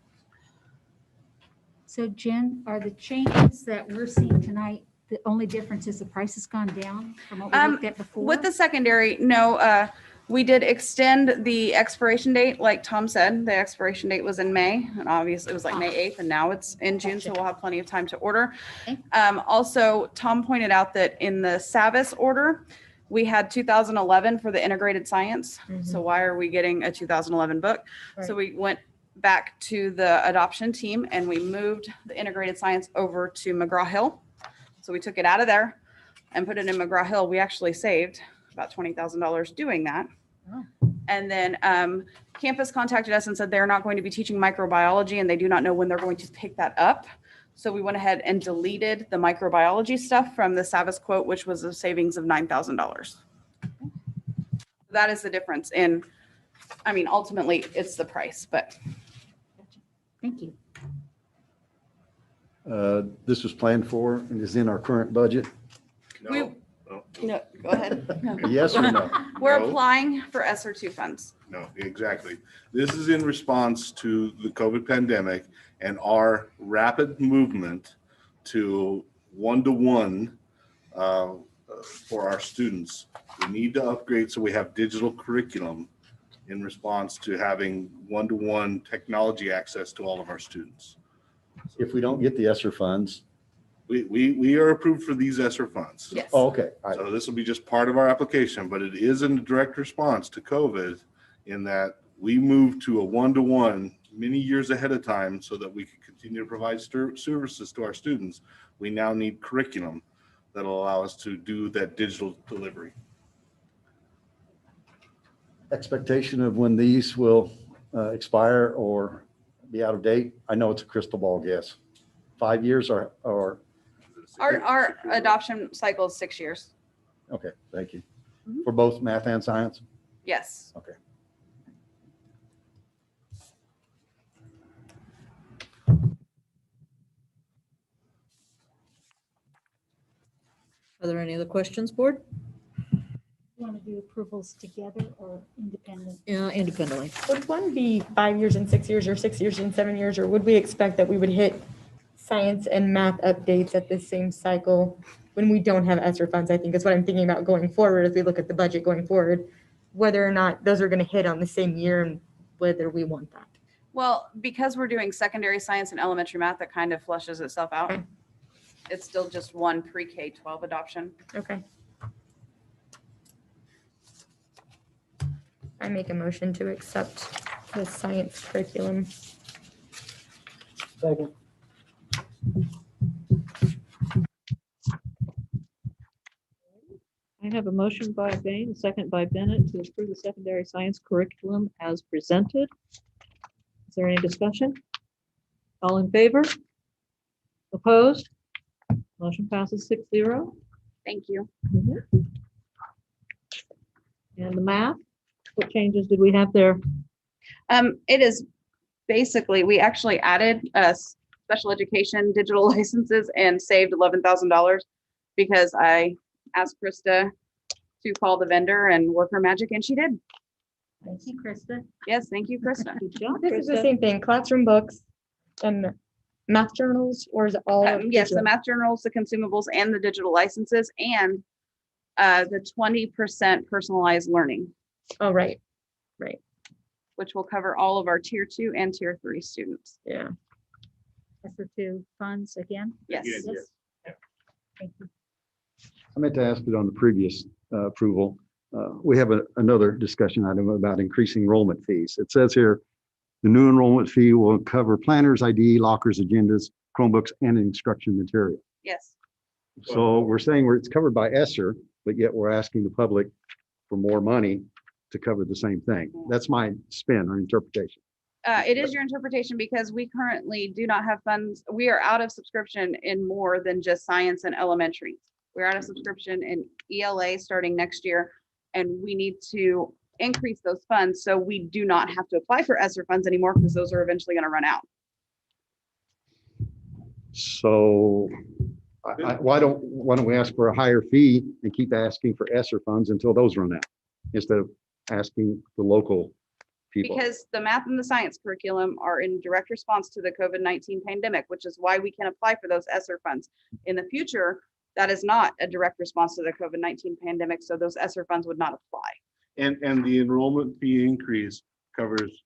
So Jen, are the changes that we're seeing tonight, the only difference is the price has gone down from what we looked at before? With the secondary, no, we did extend the expiration date, like Tom said, the expiration date was in May, and obviously it was like May 8th, and now it's in June, so we'll have plenty of time to order. Okay. Also, Tom pointed out that in the Savvis order, we had 2011 for the integrated science. So why are we getting a 2011 book? So we went back to the adoption team and we moved the integrated science over to McGraw-Hill. So we took it out of there and put it in McGraw-Hill. We actually saved about $20,000 doing that. Oh. And then campus contacted us and said they're not going to be teaching microbiology and they do not know when they're going to pick that up. So we went ahead and deleted the microbiology stuff from the Savas quote, which was a savings of $9,000. That is the difference in, I mean, ultimately it's the price, but. Thank you. This was planned for and is in our current budget. We- No, go ahead. No. Yes or no? We're No. applying for ESSER 2 funds. No, exactly. This is in response to the COVID pandemic and our rapid movement to one-to-one for our students. We need to upgrade so we have digital curriculum in response to having one-to-one technology access to all of our students. If we don't get the ESSER funds. We are approved for these ESSER funds. Yes. Oh, okay. All right. So this will be just part of our application, but it is in direct response to COVID in that we moved to a one-to-one many years ahead of time so that we could continue to provide services to our students. We now need curriculum that'll allow us to do that digital delivery. Expectation of when these will expire or be out of date? I know it's a crystal ball guess. 5 years or Our adoption cycle is 6 years. okay, thank you. Mhm. For both math and science? Yes. Okay. Are there any other questions, board? You want to do approvals together or independent? Yeah, independently. Would one be 5 years and 6 years or 6 years and 7 years, or would we expect that we would hit science and math updates at the same cycle when we don't have ESSER funds? I think is what I'm thinking about going forward as we look at the budget going forward, whether or not those are going to hit on the same year and whether we want that. Well, because we're doing secondary science and elementary math, that kind of flushes itself out. Okay. It's still just one pre-K-12 adoption. Okay. I make a motion to accept the science curriculum. Second. I have a motion by Bain, a second by Bennett to approve the secondary science curriculum as presented. Is there any discussion? All in favor? Opposed? Motion passes 6-0. Thank you. And the math, what changes did we have there? It is basically, we actually added special education digital licenses and saved $11,000 because I asked Krista to call the vendor and work her magic, and she did. Thank you, Krista. Yes, thank you, Krista. Good job, This is the Krista. same thing, classroom books and math journals, or is it all? Yes, the digital? math journals, the consumables, and the digital licenses, and the 20% personalized learning, Oh, right, which will cover all of our tier 2 and tier 3 students. yeah. ESSER 2 funds again? Yes. Yes. Thank you. I meant to ask it on the previous approval. We have another discussion item about increasing enrollment fees. It says here, the new enrollment fee will cover planners, ID, lockers, agendas, Chromebooks, and instruction material. Yes. So we're saying it's covered by ESSER, but yet we're asking the public for more money to cover the same thing. That's my spin or interpretation. It is your interpretation because we currently do not have funds. We are out of subscription in more than just science and elementary. We're out of subscription in ELA starting next year, and we need to increase those funds so we do not have to apply for ESSER funds anymore because those are eventually going to run out. So why don't we ask for a higher fee and keep asking for ESSER funds until those run out instead of asking the local people? Because the math and the science curriculum are in direct response to the COVID-19 pandemic, which is why we can apply for those ESSER funds. In the future, that is not a direct response to the COVID-19 pandemic, so those ESSER funds would not apply. And the enrollment fee increase covers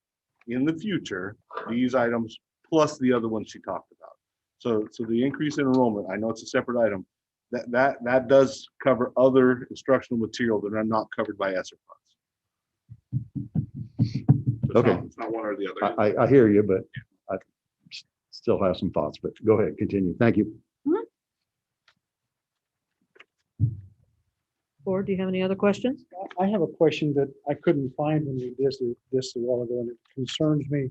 in the future, these items plus the other ones she talked about. So the increase in enrollment, I know it's a separate item, that does cover other instructional material that are not covered by ESSER funds. Okay. It's not one or the other. I hear you, but I still have some thoughts, but go ahead, continue. Thank you. Board, do you have any other questions? I have a question that I couldn't find when we did this a while ago, and it concerns me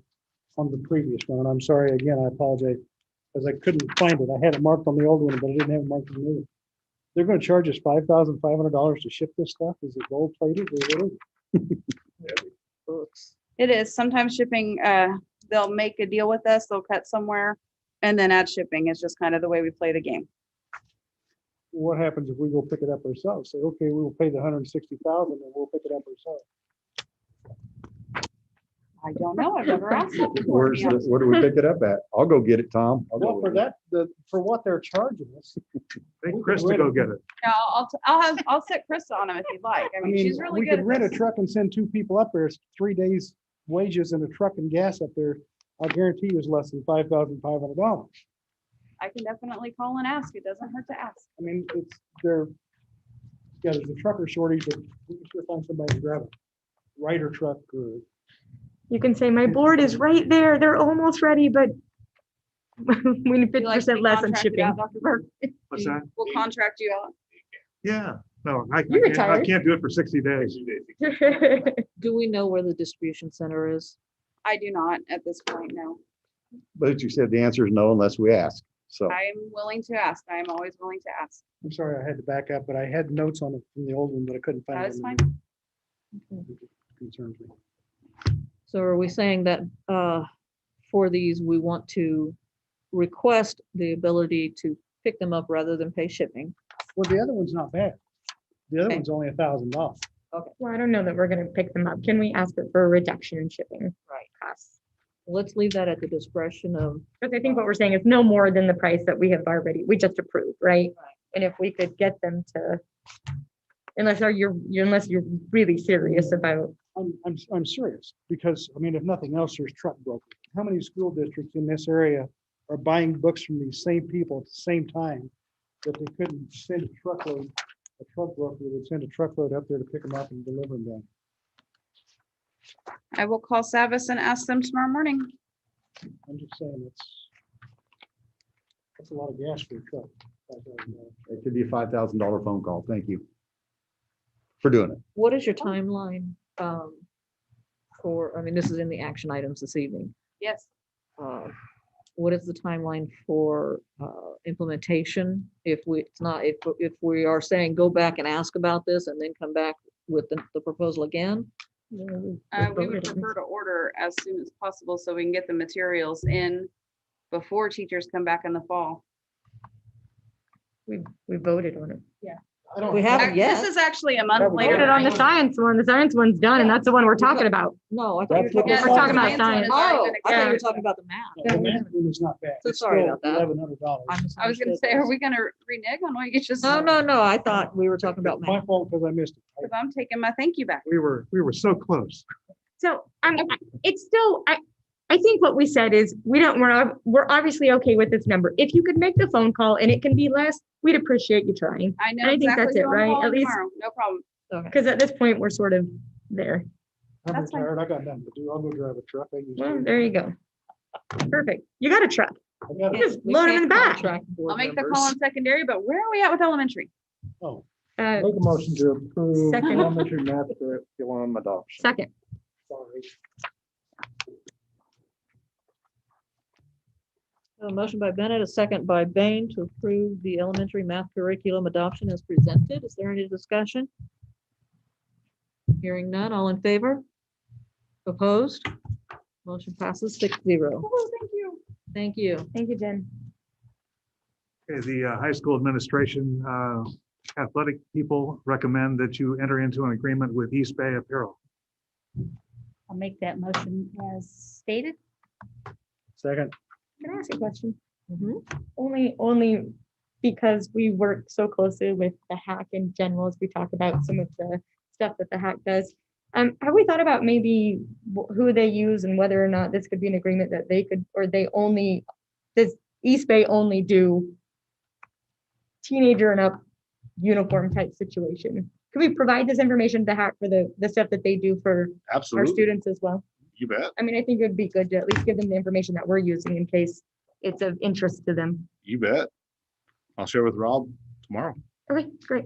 on the previous one. And I'm sorry, again, I apologize, because I couldn't find it. I had it marked on the old one, but I didn't have it marked on the new one. They're going to charge us $5,500 to ship this stuff? Is it gold plated or what is it? It is. Sometimes shipping, they'll make a deal with us, they'll cut somewhere and then add shipping. It's just kind of the way we play the game. What happens if we go pick it up ourselves? Say, okay, we will pay the 160,000 and we'll pick it up ourselves. I don't know. I've never asked it before. Where's the, where do we pick it up at? I'll go get it, Tom. I'll Well, go for with it. that, for what they're charging us. Take Chris to go get it. Yeah, I'll set Krista on him if you'd like. I mean, she's really we good could at rent a this. truck and send 2 people up there. It's 3 days wages and a truck and gas up there. I guarantee you is less than $5,500. I can definitely call and ask. It doesn't hurt to ask. I mean, there's a trucker shortage, but we can sure find somebody to grab a Ryder truck or. You can say, my board is right there. They're almost ready, but we need 50% less on shipping. Dr. Burke? What's that? We'll contract you out. Yeah, no, I You're can't, I retired. can't do it for 60 days. Do we know where the distribution center is? I do not at this point, no. But you said the answer is no unless we ask. So I am willing to ask. I am always willing to ask. I'm sorry, I had to back up, but I had notes on it from the old one, but I couldn't find it. That is fine. It concerns me. So are we saying that for these, we want to request the ability to pick them up rather than pay shipping? Well, the other one's not bad. The other Okay. one's only $1,000. Well, I don't know that we're gonna pick them up. Can we ask for a reduction in shipping Right. costs? Let's leave that at the discretion of, Because I think what we're saying is no more than the price that we have already, we just approved, right? And if we could get them to, unless you're really serious about, I'm serious, because, I mean, if nothing else, there's truck brokers. How many school districts in this area are buying books from these same people at the same time that they couldn't send a truck broker would send a truckload up there to pick them up and deliver them down? I will call Savis and ask them tomorrow morning. I'm just saying, that's a lot of gas for a truck. it could be a $5,000 phone call. Thank you for doing it. what is your timeline for, I mean, this is in the action items this evening. Yes. What is the timeline for implementation? If we are saying go back and ask about this and then come back with the proposal again? We would prefer to order as soon as possible so we can get the materials in before teachers come back in the fall. we voted on it. Yeah. We haven't yet. This is actually a month We later. voted on the science one. The science one's done, and that's the one we're talking about. No, I thought you were That's talking what about. we're talking about science. Oh, I thought Yeah. you were talking about the math. The math one is not bad. So It's sorry still about that. $1,100. I was gonna say, are we gonna renege on what you just? No, I thought we were talking about My math. fault because I missed it. Because I'm taking my thank you back. We were so close. So it's still, I think what we said is we're obviously okay with this number. If you could make the phone call and it can be less, we'd appreciate you trying. I know And I think exactly that's it, who I'm right? calling At least, tomorrow. No problem. because at this point, we're sort of there. I'm That's fine. retired. I got nothing to do. I'll go drive a truck. I used Well, to. there you go. Perfect. You got a truck. I got You it. just load them in the back. I'll make the call on secondary, but where are we at with elementary? Oh, Uh, Make a motion to approve Second. elementary math curriculum adoption. Second. sorry. A motion by Bennett, a second by Bain to approve the elementary math curriculum adoption as presented. Is there any discussion? Hearing none, all in favor? Opposed? Motion passes 6-0. Oh, thank you. Thank you. Thank you, Jen. Okay, the high school administration athletic people recommend that you enter into an agreement with East Bay Apparel. I'll make that motion as stated. Second. Can I ask a question? Mhm. Only because we work so closely with the hack in general as we talk about some of the stuff that the hack does. Have we thought about maybe who they use and whether or not this could be an agreement that they could, or does East Bay only do teenager and up uniform type situation? Can we provide this information to the hack for the stuff that they do for our Absolutely. students as well? You bet. I mean, I think it would be good to at least give them the information that we're using in case it's of interest to them. You bet. I'll share with Rob tomorrow. Okay, great.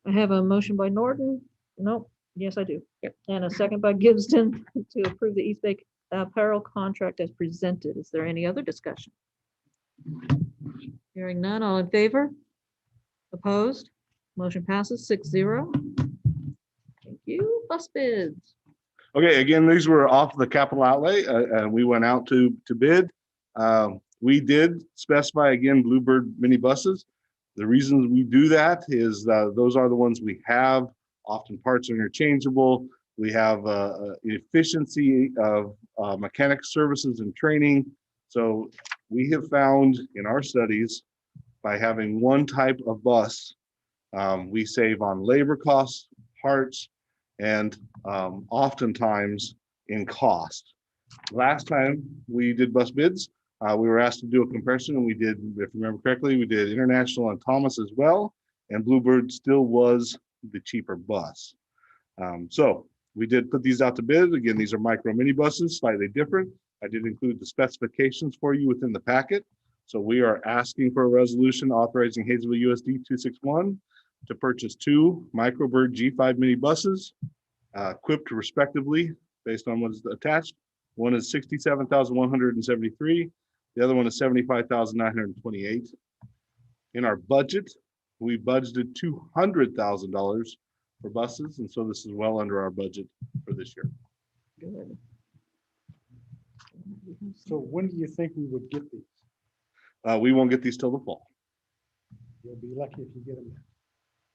I have a motion by Norton. Nope. Yes, I do. Yep. And a second by Gibson to approve the East Bay Apparel contract as presented. Is there any other discussion? Hearing none, all in favor? Opposed? Motion passes 6-0. Thank you. Bus bids. Okay, again, these were off the capital outlay, and we went out to bid. We did specify, again, Bluebird minibuses. The reasons we do that is those are the ones we have. Often parts are interchangeable. We have efficiency of mechanic services and training. So we have found in our studies, by having one type of bus, we save on labor costs, parts, and oftentimes in cost. Last time we did bus bids, we were asked to do a comparison, and we did, if you remember correctly, we did International and Thomas as well, and Bluebird still was the cheaper bus. So we did put these out to bid. Again, these are micro mini buses, slightly different. I did include the specifications for you within the packet. So we are asking for a resolution authorizing Haysville USD 261 to purchase 2 Microbird G5 mini buses, equipped respectively based on what is attached. One is $67,173. The other one is $75,928. In our budget, we budgeted $200,000 for buses, and so this is well under our budget for this year. Good. So when do you think we would get these? We won't get these till the fall. You'll be lucky if you get them.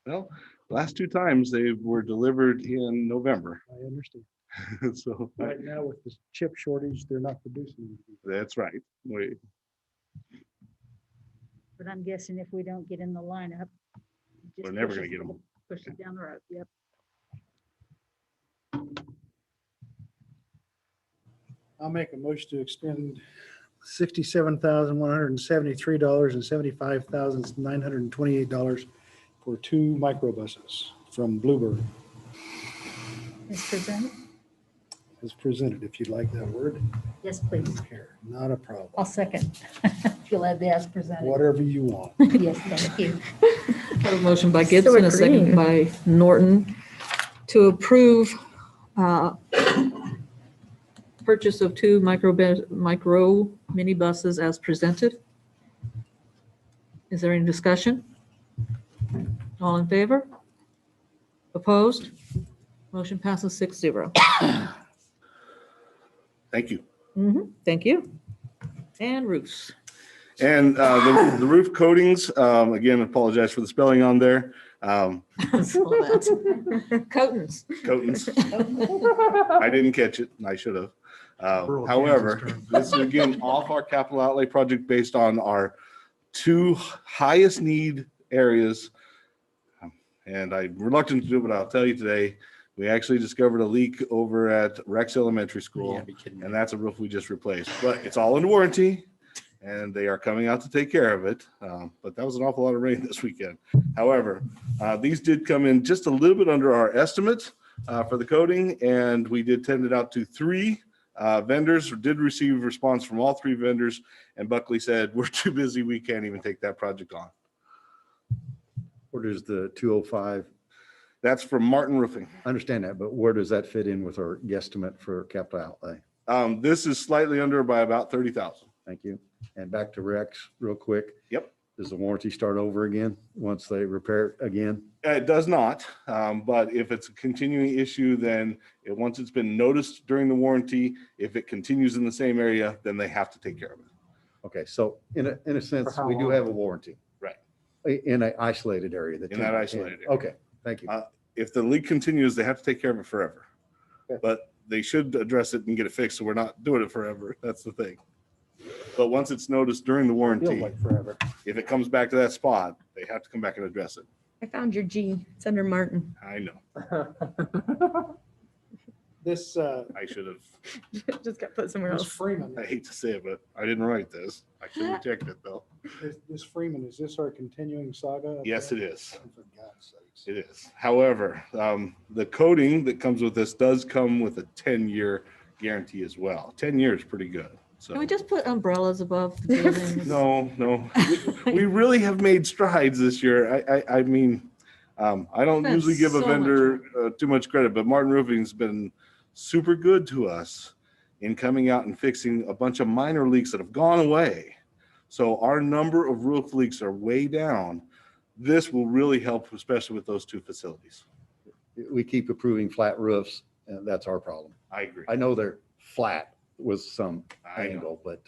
Well, last 2 times they were delivered in November. I understand. So Right now with this chip shortage, they're not producing anything. that's right. But I'm guessing if we don't get in the lineup. We're never gonna get them. Push it down the road. Yep. I'll make a motion to expend $67,173 and $75,928 for 2 microbuses from Bluebird, As presented. as presented, if you'd like that word. Yes, please. Here, not a problem. I'll second. If you'll add the as presented. Whatever you want. Yes, thank you. Have a motion by Gibson, a second by Norton to approve purchase of 2 micro mini buses as presented. Is there any discussion? All in favor? Opposed? Motion passes 6-0. Thank you. Thank you. And roofs. And the roof coatings, again, apologize for the spelling on there. Coatings. Coatings. I didn't catch it, and I should have. However, this is again off our capital outlay project based on our 2 highest need areas. And I'm reluctant to do it, but I'll tell you today, we actually discovered a leak over at Rex Elementary School, and that's a roof we just replaced. But it's all in warranty, and they are coming out to take care of it. But that was an awful lot of rain this weekend. However, these did come in just a little bit under our estimate for the coating, and we did tend it out to 3 vendors. Did receive response from all 3 vendors, and Buckley said, we're too busy, we can't even take that project on. Where does the 205, That's from Martin Roofing. I understand that, but where does that fit in with our guesstimate for capital outlay? This is slightly under by about 30,000. Thank you. And back to Rex real quick. Yep. Does the warranty start over again once they repair it again? It does not, but if it's a continuing issue, then once it's been noticed during the warranty, if it continues in the same area, then they have to take care of it. Okay, so in a sense, we do have a warranty. Right. In an isolated area. In that isolated area. Okay, thank you. If the leak continues, they have to take care of it forever. But they should address it and get it fixed, so we're not doing it forever. That's the thing. But once it's noticed during the warranty, like forever. if it comes back to that spot, they have to come back and address it. I found your G. It's under Martin. I know. This, I should have. Just got put somewhere Ms. else. Freeman, I hate to say it, but I didn't write this. I should have checked it though. Ms. Freeman, is this our continuing saga? Yes, it is. For God's sakes. It is. However, the coating that comes with this does come with a 10-year guarantee as well. 10 years is pretty good. So Can we just put umbrellas above the buildings? no. We really have made strides this year. I mean, I don't Spent usually give a so much vendor too much credit, but Martin Roofing's been super good to us in coming out and fixing a bunch of minor leaks that have gone away. So our number of roof leaks are way down. This will really help, especially with those two facilities. We keep approving flat roofs, and that's our problem. I agree. I know they're flat with some I know. angle, but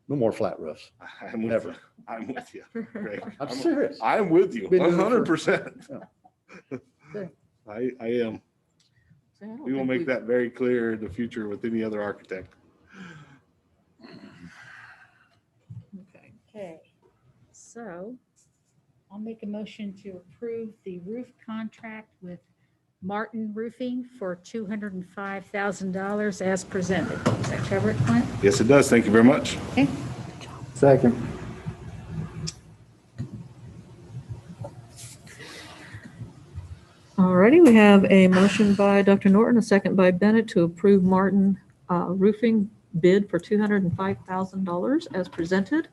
no more flat roofs. I'm with Never. you. I'm with you, Greg. I'm serious. I'm with you, Been doing it for- 100%. Okay. I am. See, I don't We will think make we've- that very clear in the future with any other architect. Okay. Okay, so I'll make a motion to approve the roof contract with Martin Roofing for $205,000 as presented. Does that cover it, Clint? Yes, it does. Thank you very much. Okay. Second. Alrighty, we have a motion by Dr. Norton, a second by Bennett to approve Martin Roofing bid for $205,000 as presented.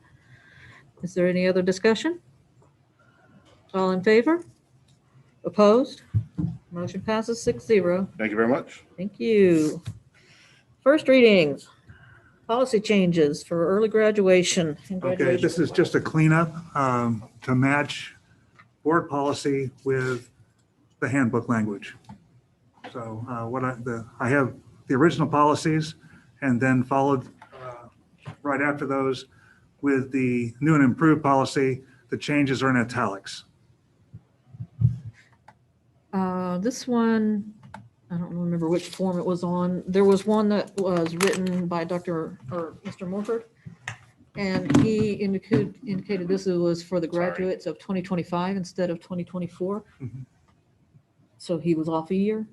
Is there any other discussion? All in favor? Opposed? Motion passes 6-0. Thank you very much. Thank you. First readings, policy changes for early graduation and Okay, graduation. this is just a cleanup to match board policy with the handbook language. So I have the original policies and then followed right after those with the new and improved policy. The changes are in italics. This one, I don't remember which form it was on. There was one that was written by Mr. Morford. And he indicated this was for the graduates of 2025 instead of 2024. Mhm. So he was off a year.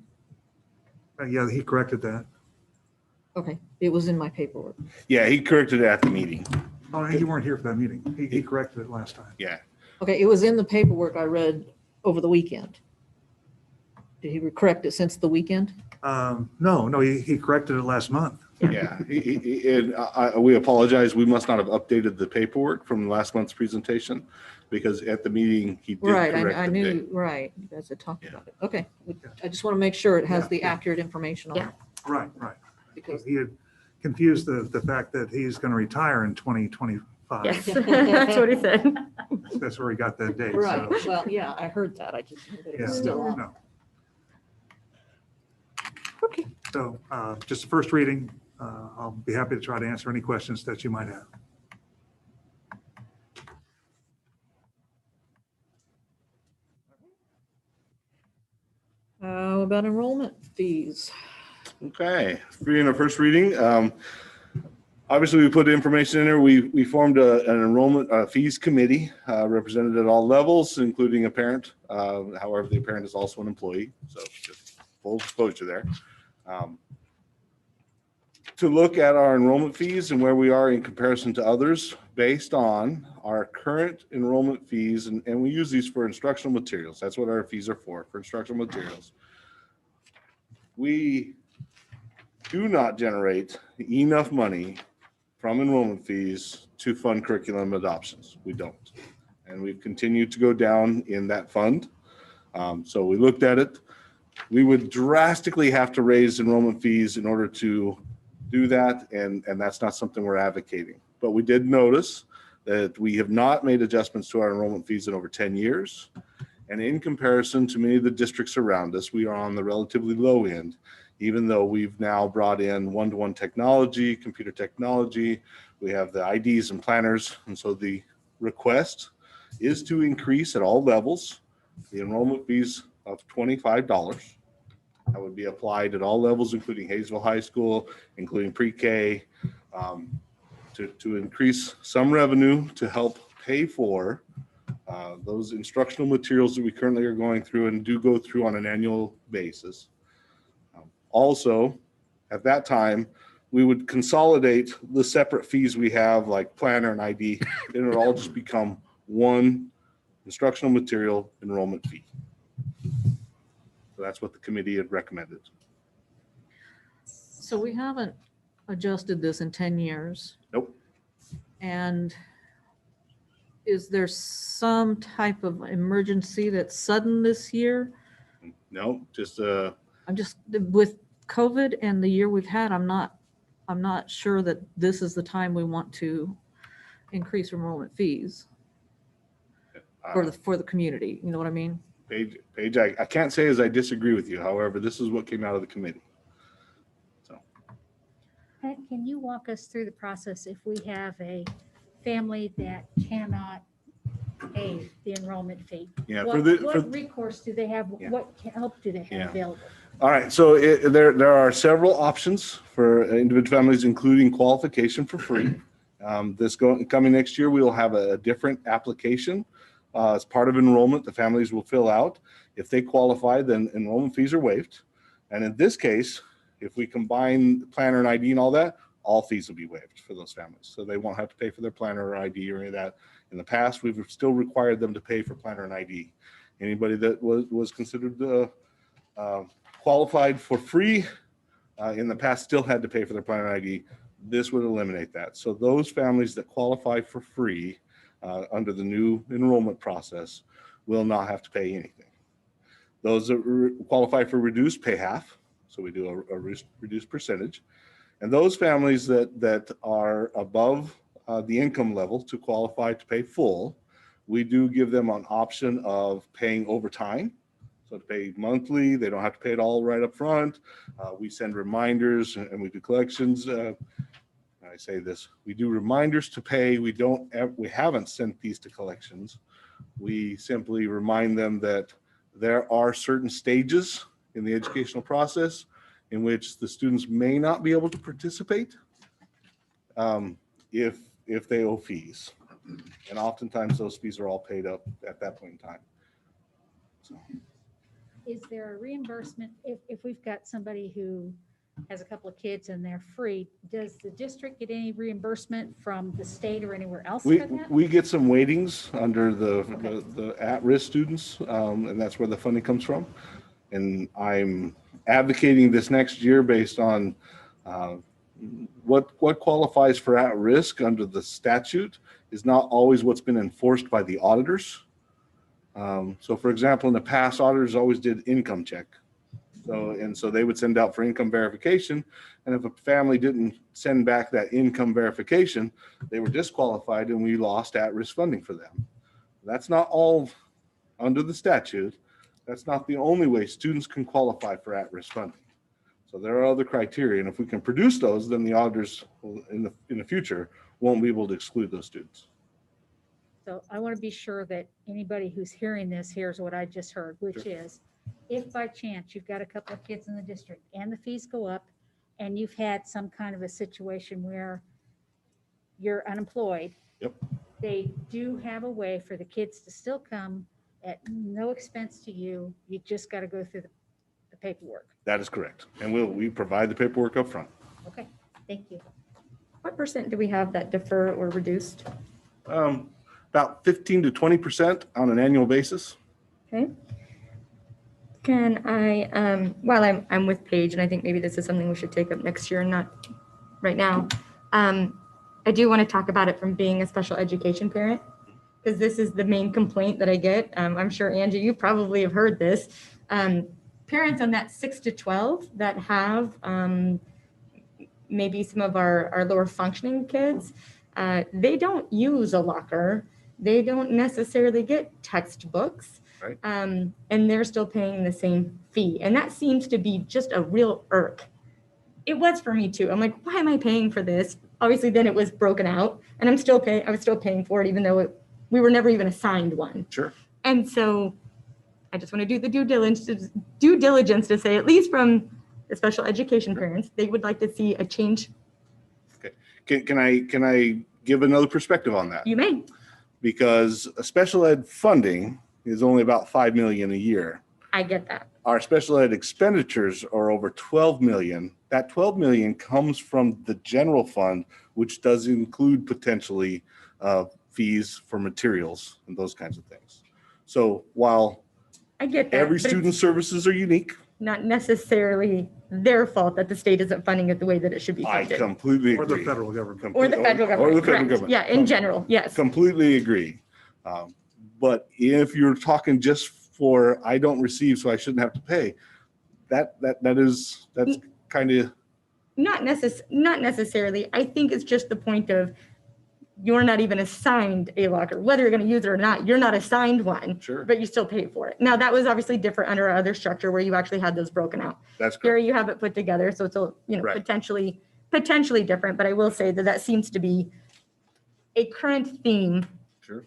Yeah, he corrected that. Okay, it was in my paperwork. Yeah, he corrected it at the meeting. Oh, you weren't here for that meeting. He corrected it last time. Yeah. Okay, it was in the paperwork I read over the weekend. Did he correct it since the weekend? No, he corrected it last month. Yeah. We apologize. We must not have updated the paperwork from last month's presentation because at the meeting he did Right, correct I the knew, date. right, you guys had talked Yeah. about it. Okay, I just want to make sure it has Yeah, the yeah. accurate information on it. Right. Because He had confused the fact that he's going to retire in 2025. Yes, that's what he said. That's where he got that date. Right, So, well, yeah, I heard that. I just knew that it yeah, was still on. no. Okay. So just the first reading. I'll be happy to try to answer any questions that you might have. How about enrollment fees? Okay, reading our first reading. Obviously, we put information in there. We formed an enrollment fees committee represented at all levels, including a parent. However, the parent is also an employee, so just full disclosure there. To look at our enrollment fees and where we are in comparison to others based on our current enrollment fees, and we use these for instructional materials. That's what our fees are for instructional materials. We do not generate enough money from enrollment fees to fund curriculum adoptions. We don't. And we've continued to go down in that fund. So we looked at it. We would drastically have to raise enrollment fees in order to do that. And that's not something we're advocating. But we did notice that we have not made adjustments to our enrollment fees in over 10 years. And in comparison to many of the districts around us, we are on the relatively low end, even though we've now brought in one-to-one technology, computer technology. We have the IDs and planners. And so the request is to increase at all levels the enrollment fees of $25. That would be applied at all levels, including Haysville High School, including pre-K, to increase some revenue to help pay for those instructional materials that we currently are going through and do go through on an annual basis. Also, at that time, we would consolidate the separate fees we have, like planner and ID, and it would all just become one instructional material enrollment fee. So that's what the committee had recommended. So we haven't adjusted this in 10 years. Nope. And is there some type of emergency that's sudden this year? No, just, I'm just, with COVID and the year we've had, I'm not sure that this is the time we want to increase enrollment fees for the community. You know what I mean? Paige, I can't say as I disagree with you. However, this is what came out of the committee. Pat, can you walk us through the process if we have a family that cannot pay the enrollment fee? Yeah, What recourse do they have? Yeah. What help do they have Yeah. available? All right, so there are several options for individual families, including qualification for free. Coming next year, we will have a different application as part of enrollment. The families will fill out. If they qualify, then enrollment fees are waived. And in this case, if we combine planner and ID and all that, all fees will be waived for those families. So they won't have to pay for their planner or ID or any of that. In the past, we've still required them to pay for planner and ID. Anybody that was considered qualified for free in the past still had to pay for their planner and ID. This would eliminate that. So those families that qualify for free under the new enrollment process will not have to pay anything. Those that qualify for reduced pay half. So we do a reduced percentage. And those families that are above the income level to qualify to pay full, we do give them an option of paying over time. So to pay monthly, they don't have to pay it all right up front. We send reminders and we do collections. I say this, we do reminders to pay. We haven't sent these to collections. We simply remind them that there are certain stages in the educational process in which the students may not be able to participate if they owe fees. And oftentimes those fees are all paid up at that point in time. So. Is there a reimbursement if we've got somebody who has a couple of kids and they're free? Does the district get any reimbursement from the state or anywhere else for that? We get some weightings under the at-risk students, and that's where the funding comes from. And I'm advocating this next year based on what qualifies for at-risk under the statute is not always what's been enforced by the auditors. So for example, in the past, auditors always did income check. So they would send out for income verification. And if a family didn't send back that income verification, they were disqualified and we lost at-risk funding for them. That's not all under the statute. That's not the only way students can qualify for at-risk funding. So there are other criteria. And if we can produce those, then the auditors in the future won't be able to exclude those students. So I want to be sure that anybody who's hearing this hears what I just heard, which is if by chance you've got a couple of kids in the district and the fees go up and you've had some kind of a situation where you're unemployed, they do have a way for the kids to still come at no expense to you. You just got to go through the paperwork. That is correct. And we provide the paperwork up front. Okay, thank you. What % do we have that defer or reduced? About 15 to 20% on an annual basis. Okay. Can I, while I'm with Paige, and I think maybe this is something we should take up next year, not right now. I do want to talk about it from being a special education parent, because this is the main complaint that I get. I'm sure, Angie, you probably have heard this. Parents on that 6 to 12 that have maybe some of our lower functioning kids, they don't use a locker. They don't necessarily get textbooks. Right. And they're still paying the same fee. And that seems to be just a real irk. It was for me too. I'm like, why am I paying for this? Obviously, then it was broken out and I was still paying for it, even though we were never even assigned one. Sure. And so I just want to do the due diligence to say, at least from the special education parents, they would like to see a change. Okay. Can I give another perspective on that? You may. Because special ed funding is only about $5 million a year. I get that. Our special ed expenditures are over 12 million. That 12 million comes from the general fund, which does include potentially fees for materials and those kinds of things. So while I get that, every student's services are unique, not necessarily their fault that the state isn't funding it the way that it should be funded. I completely agree. Or the federal government. Or the federal government. Or the federal correct. government. Yeah, in general, yes. Completely agree. But if you're talking just for, I don't receive, so I shouldn't have to pay, that's kind of, Not necessarily. I think it's just the point of you're not even assigned a locker, whether you're going to use it or not. You're not assigned one, Sure. but you still pay for it. Now that was obviously different under our other structure where you actually had those broken out. that's Here correct. you have it put together, so it's a, Right. potentially different. But I will say that that seems to be a current theme Sure.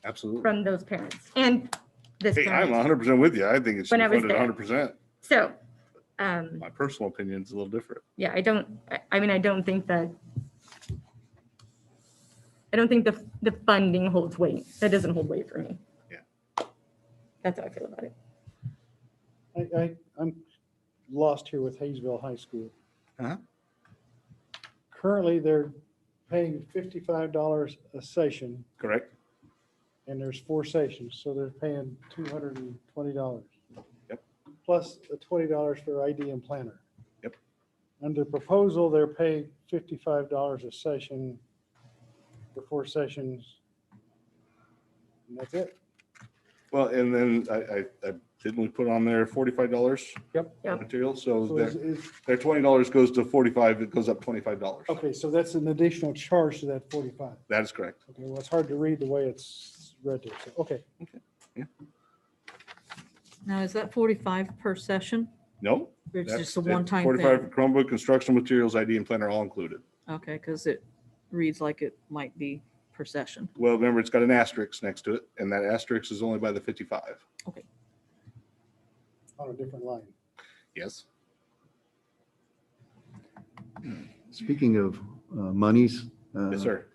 Absolutely. from those parents and this Hey, I'm parent. 100% with you. I think it should When be I was funded there. 100%. So, My personal opinion is a little different. yeah, I don't think the funding holds weight. That doesn't hold weight for me. Yeah. That's how I feel about it. I'm lost here with Haysville High School. Uh-huh. Currently, they're paying $55 a session, Correct? and there's 4 sessions, so they're paying $220. Yep. Plus the $20 for ID and planner. Yep. Under proposal, they're paying $55 a session for 4 sessions. And that's it. Well, and then I didn't we put on there $45? Yep. Yep. Material, so So their $20 goes to 45, it goes up $25. okay, so that's an additional charge to that 45. That is correct. Okay, well, it's hard to read the way it's read there, so, okay. Now, is that 45 per session? No. Or it's that's just a it. one-time 45 thing? for Chromebook, construction materials, ID and planner all included. Okay, because it reads like it might be per session. Well, remember, it's got an asterisk next to it, and that asterisk is only by the 55. On a different line. Yes. Speaking of monies. Yes, sir.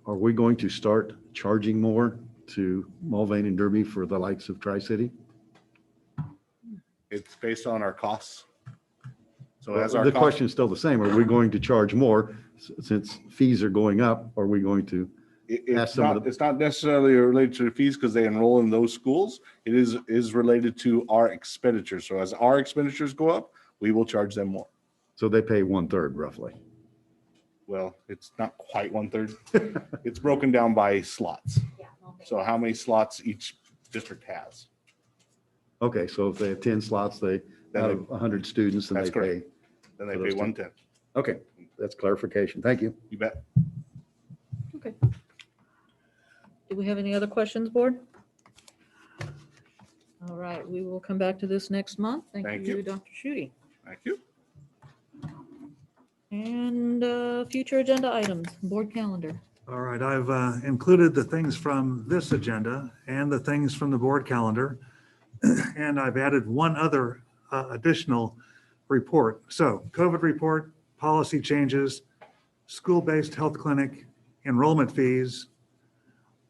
Are we going to start charging more to Mulvane and Derby for the likes of Tri-City? It's based on our costs. So as our The cost- question is still the same. Are we going to charge more since fees are going up? Are we going to? It's some of not, the- it's not necessarily related to the fees because they enroll in those schools. It is related to our expenditures. So as our expenditures go up, we will charge them more. So they pay 1/3 roughly. Well, it's not quite 1/3. It's broken down by slots. So how many slots each district has. Okay, so if they have 10 slots, Then out they- of 100 students, then That's they pay. correct. Then they for pay those two. 110. Okay, that's clarification. Thank you. You bet. Okay. Do we have any other questions, board? All right, we will come back to this next month. Thank Thank you. you, Dr. Schutte. Thank you. And future agenda items, board calendar. All right, I've included the things from this agenda and the things from the board calendar. And I've added one other additional report. So COVID report, policy changes, school-based health clinic, enrollment fees.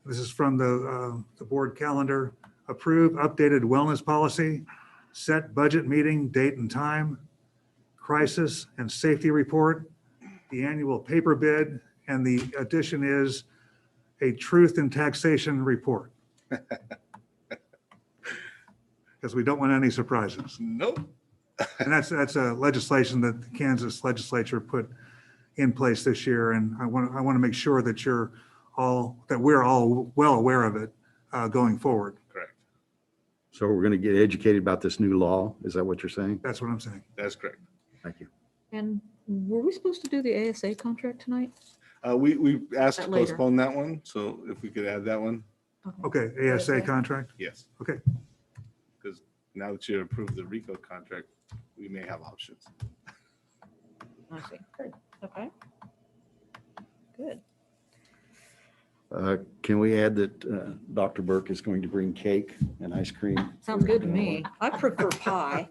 This is from the board calendar. Approve updated wellness policy, set budget meeting date and time, crisis and safety report, the annual paper bid, and the addition is a truth in taxation report. Because we don't want any surprises. Nope. And that's a legislation that the Kansas legislature put in place this year. And I want to make sure that we're all well aware of it going forward. Correct. So we're going to get educated about this new law. Is that what you're saying? That's what I'm saying. That's correct. Thank you. And were we supposed to do the ASA contract tonight? We asked to That later. postpone that one. So if we could add that one. Okay, ASA contract? Yes. Okay. Because now that you approved the RICO contract, we may have options. I see. Good. Okay. Good. Can we add that Dr. Burke is going to bring cake and ice cream? Sounds good to me. I prefer pie.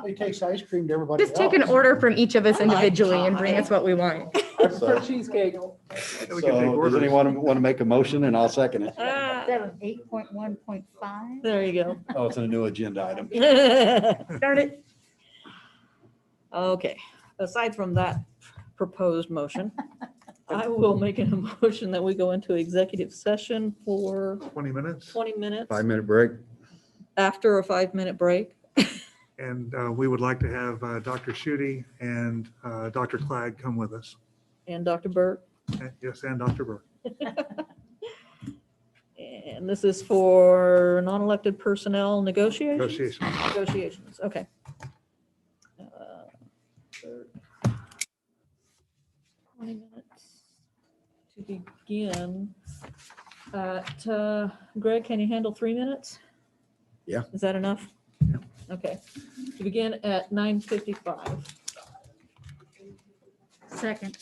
He takes ice cream to everybody else. Just take an order from each of us individually and bring us what we want. I prefer cheesecake. So does anyone want to make a motion and I'll second it? Is that an 8.1.5? There you go. Oh, it's a new agenda item. Darn it. Okay, aside from that proposed motion, I will make a motion that we go into executive session for 20 minutes. 20 minutes 5-minute break. after a 5-minute break. And we would like to have Dr. Schutte and Dr. Clegg come with us. And Dr. Burke, Yes, and Dr. Burke. And this is for non-elected personnel negotiations? Negotiations, okay. For 20 minutes to begin. Greg, can you handle 3 minutes? Yeah. Is that enough? Okay, to begin at 9:55. Second.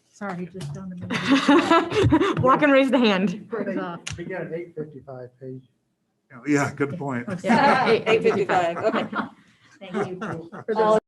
Sorry, just on the. Block and raise the hand. Breaks off. We got an 8:55 page. Yeah, good point. Yeah, 8:55, okay. Thank you. For those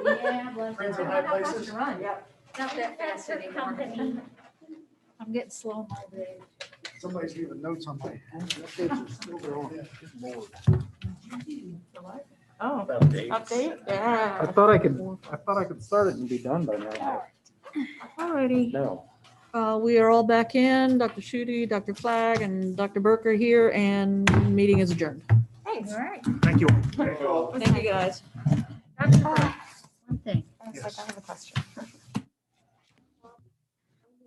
Yeah, bless Friends her. in high places. Not that fast anymore. I'm getting slow my day. Somebody's leaving notes on my. The kids are still going. Oh, Update. update? I Yeah. thought I could start it and be done by now. Alrighty. No. We are all back in. Dr. Schutte, Dr. Flagg, and Dr. Burke are here, and meeting is adjourned. Thanks. All right. Thank you. Thank you, guys. One thing. I have a question.